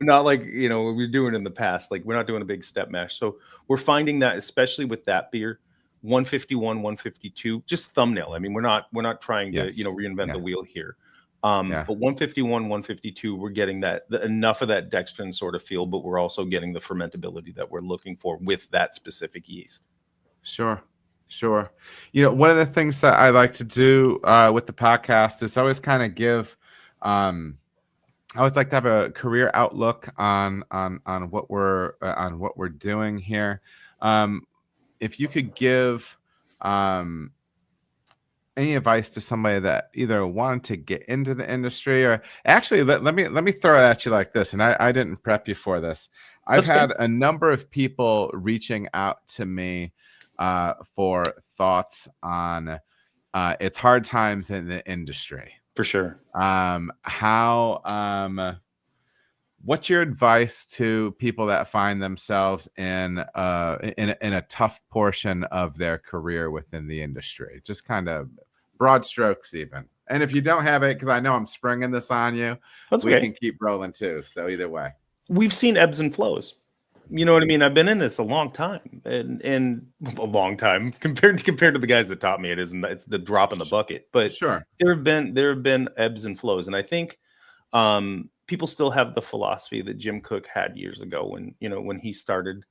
not like, we're doing in the past. Like, we're not doing a big step mash. So we're finding that, especially with that beer, 151, 152, just thumbnail. I mean, we're not trying to, reinvent the wheel here. But 151, 152, we're getting enough of that dextrin sort of feel, but we're also getting the fermentability that we're looking for with that specific yeast. Sure. One of the things that I like to do with the podcast is always kind of give, I always like to have a career outlook on what we're doing here. If you could give any advice to somebody that either wanted to get into the industry, or actually let me throw it at you like this, and I didn't prep you for this. I've had a number of people reaching out to me for thoughts on it's hard times in the industry. For sure. What's your advice to people that find themselves in a tough portion of their career within the industry? Just kind of broad strokes, even. And if you don't have it, because I know I'm springing this on you, we can keep rolling too. So either way, we've seen ebbs and flows. You know what I mean? I've been in this a long time, and a long time compared to the guys that taught me. It's the drop in the bucket. But there have been ebbs and flows, and I think people still have the philosophy that Jim Koch had years ago when he started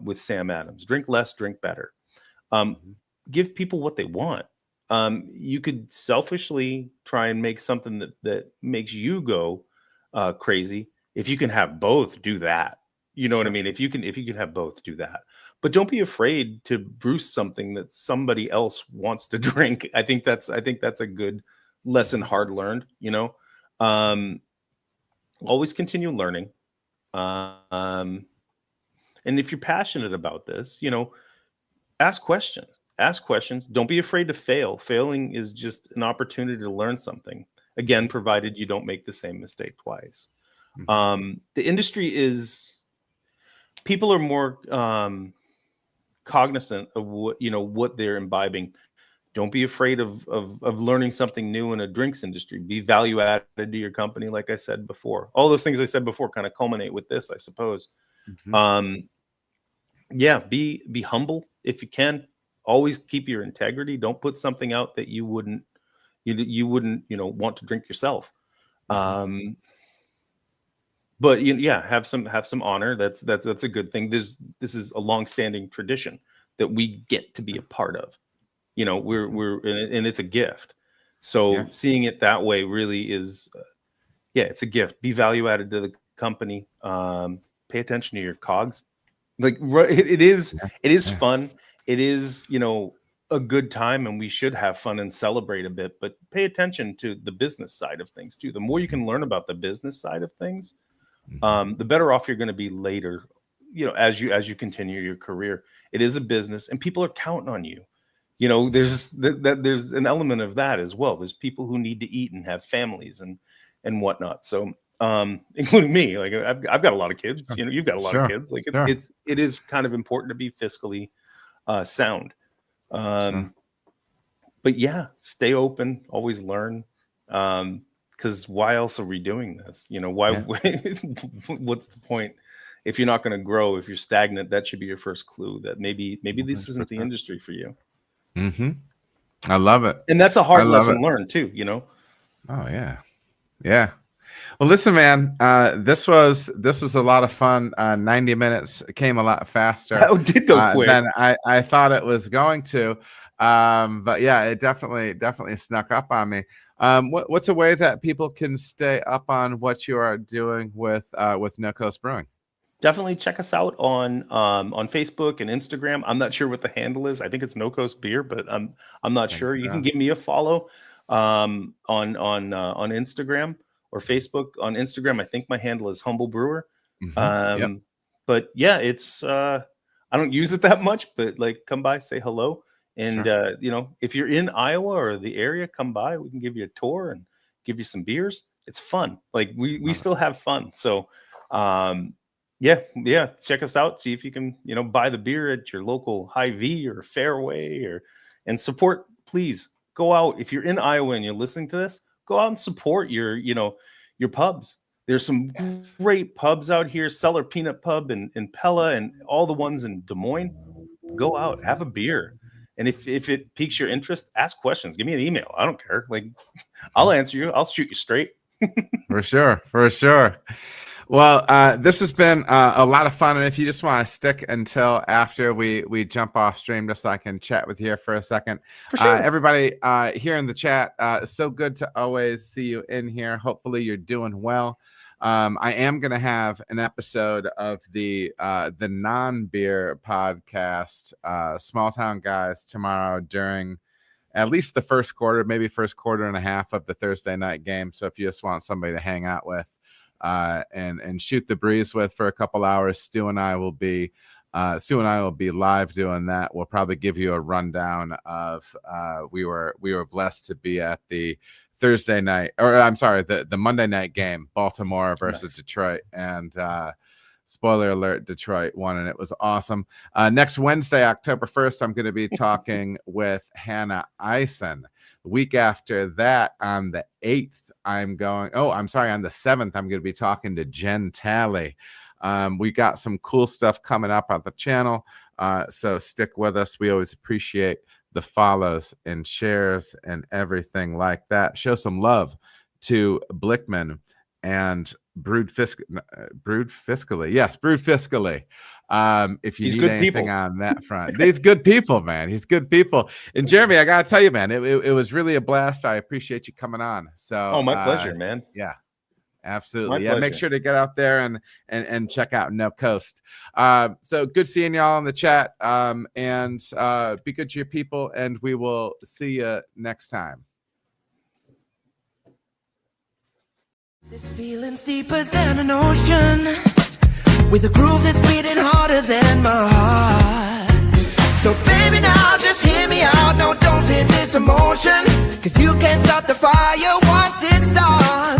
with Sam Adams: drink less, drink better. Give people what they want. You could selfishly try and make something that makes you go crazy. If you can have both, do that. You know what I mean? If you can have both, do that. But don't be afraid to brew something that somebody else wants to drink. I think that's a good lesson, hard learned. Always continue learning. And if you're passionate about this, ask questions. Ask questions. Don't be afraid to fail. Failing is just an opportunity to learn something. Again, provided you don't make the same mistake twice. The industry is, people are more cognizant of what they're imbibing. Don't be afraid of learning something new in a drinks industry. Be value added to your company, like I said before. All those things I said before kind of culminate with this, I suppose. Yeah, be humble if you can. Always keep your integrity. Don't put something out that you wouldn't want to drink yourself. But have some honor. That's a good thing. This is a long-standing tradition that we get to be a part of. And it's a gift. So seeing it that way really is, it's a gift. Be value added to the company. Pay attention to your cogs. Like it is fun. It is, a good time, and we should have fun and celebrate a bit, but pay attention to the business side of things too. The more you can learn about the business side of things, the better off you're going to be later, as you continue your career. It is a business, and people are counting on you. There's an element of that as well. There's people who need to eat and have families and whatnot. So, including me, like I've got a lot of kids. You've got a lot of kids. Like it is kind of important to be fiscally sound. But stay open, always learn. Because why else are we doing this? What's the point? If you're not going to grow, if you're stagnant, that should be your first clue that maybe this isn't the industry for you. I love it. And that's a hard lesson learned too, Oh yeah. Yeah. Well, listen, man, this was a lot of fun. 90 minutes came a lot faster It did go quick than I thought it was going to. But yeah, it definitely snuck up on me. What's a way that people can stay up on what you are doing with NoCoast Brewing? Definitely check us out on Facebook and Instagram. I'm not sure what the handle is. I think it's NoCoast Beer, but I'm not sure. You can give me a follow on Instagram or Facebook. On Instagram, I think my handle is Humble Brewer. But yeah, it's I don't use it that much, but like come by, say hello. And if you're in Iowa or the area, come by. We can give you a tour and give you some beers. It's fun. Like we still have fun. So check us out. See if you can, buy the beer at your local Hy-Vee or Fairway and support. Please go out. If you're in Iowa and you're listening to this, go out and support your pubs. There's some great pubs out here. Cellar Peanut Pub in Pella and all the ones in Des Moines. Go out, have a beer. And if it piques your interest, ask questions. Give me an email. I don't care. Like, I'll answer you. I'll shoot you straight. For sure. Well, this has been a lot of fun. And if you just want to stick until after we jump off stream, just so I can chat with you here for a second. For sure. Everybody here in the chat, it's so good to always see you in here. Hopefully you're doing well. I am going to have an episode of the non-beer podcast, Small Town Guys, tomorrow during at least the first quarter, maybe first quarter and a half of the Thursday night game. So if you just want somebody to hang out with and shoot the breeze with for a couple hours, Stu and I will be live doing that. We'll probably give you a rundown of we were blessed to be at the Thursday night, or I'm sorry, the Monday night game, Baltimore versus Detroit, and spoiler alert, Detroit won, and it was awesome. Next Wednesday, October 1st, I'm going to be talking with Hannah Eisen. The week after that, on the 8th, on the 7th, I'm going to be talking to Jen Talley. We got some cool stuff coming up on the channel, so stick with us. We always appreciate the follows and shares and everything like that. Show some love to Blickman and brewed fiscally. Yes, brewed fiscally. If you He's need good anything people. on that front, these good people, man. He's good people. And Jeremy, I gotta tell you, man, it was really a blast. I appreciate you coming on. So, Oh, my pleasure, man. Yeah, absolutely. My Yeah, make pleasure. sure to get out there and check out NoCoast. So good seeing y'all in the chat. And be good to your people, and we will see you next time. This feeling's deeper than an ocean, with a groove that's beating harder than my heart. So baby, now just hear me out. No, don't fear this emotion, 'cause you can't stop the fire once it starts.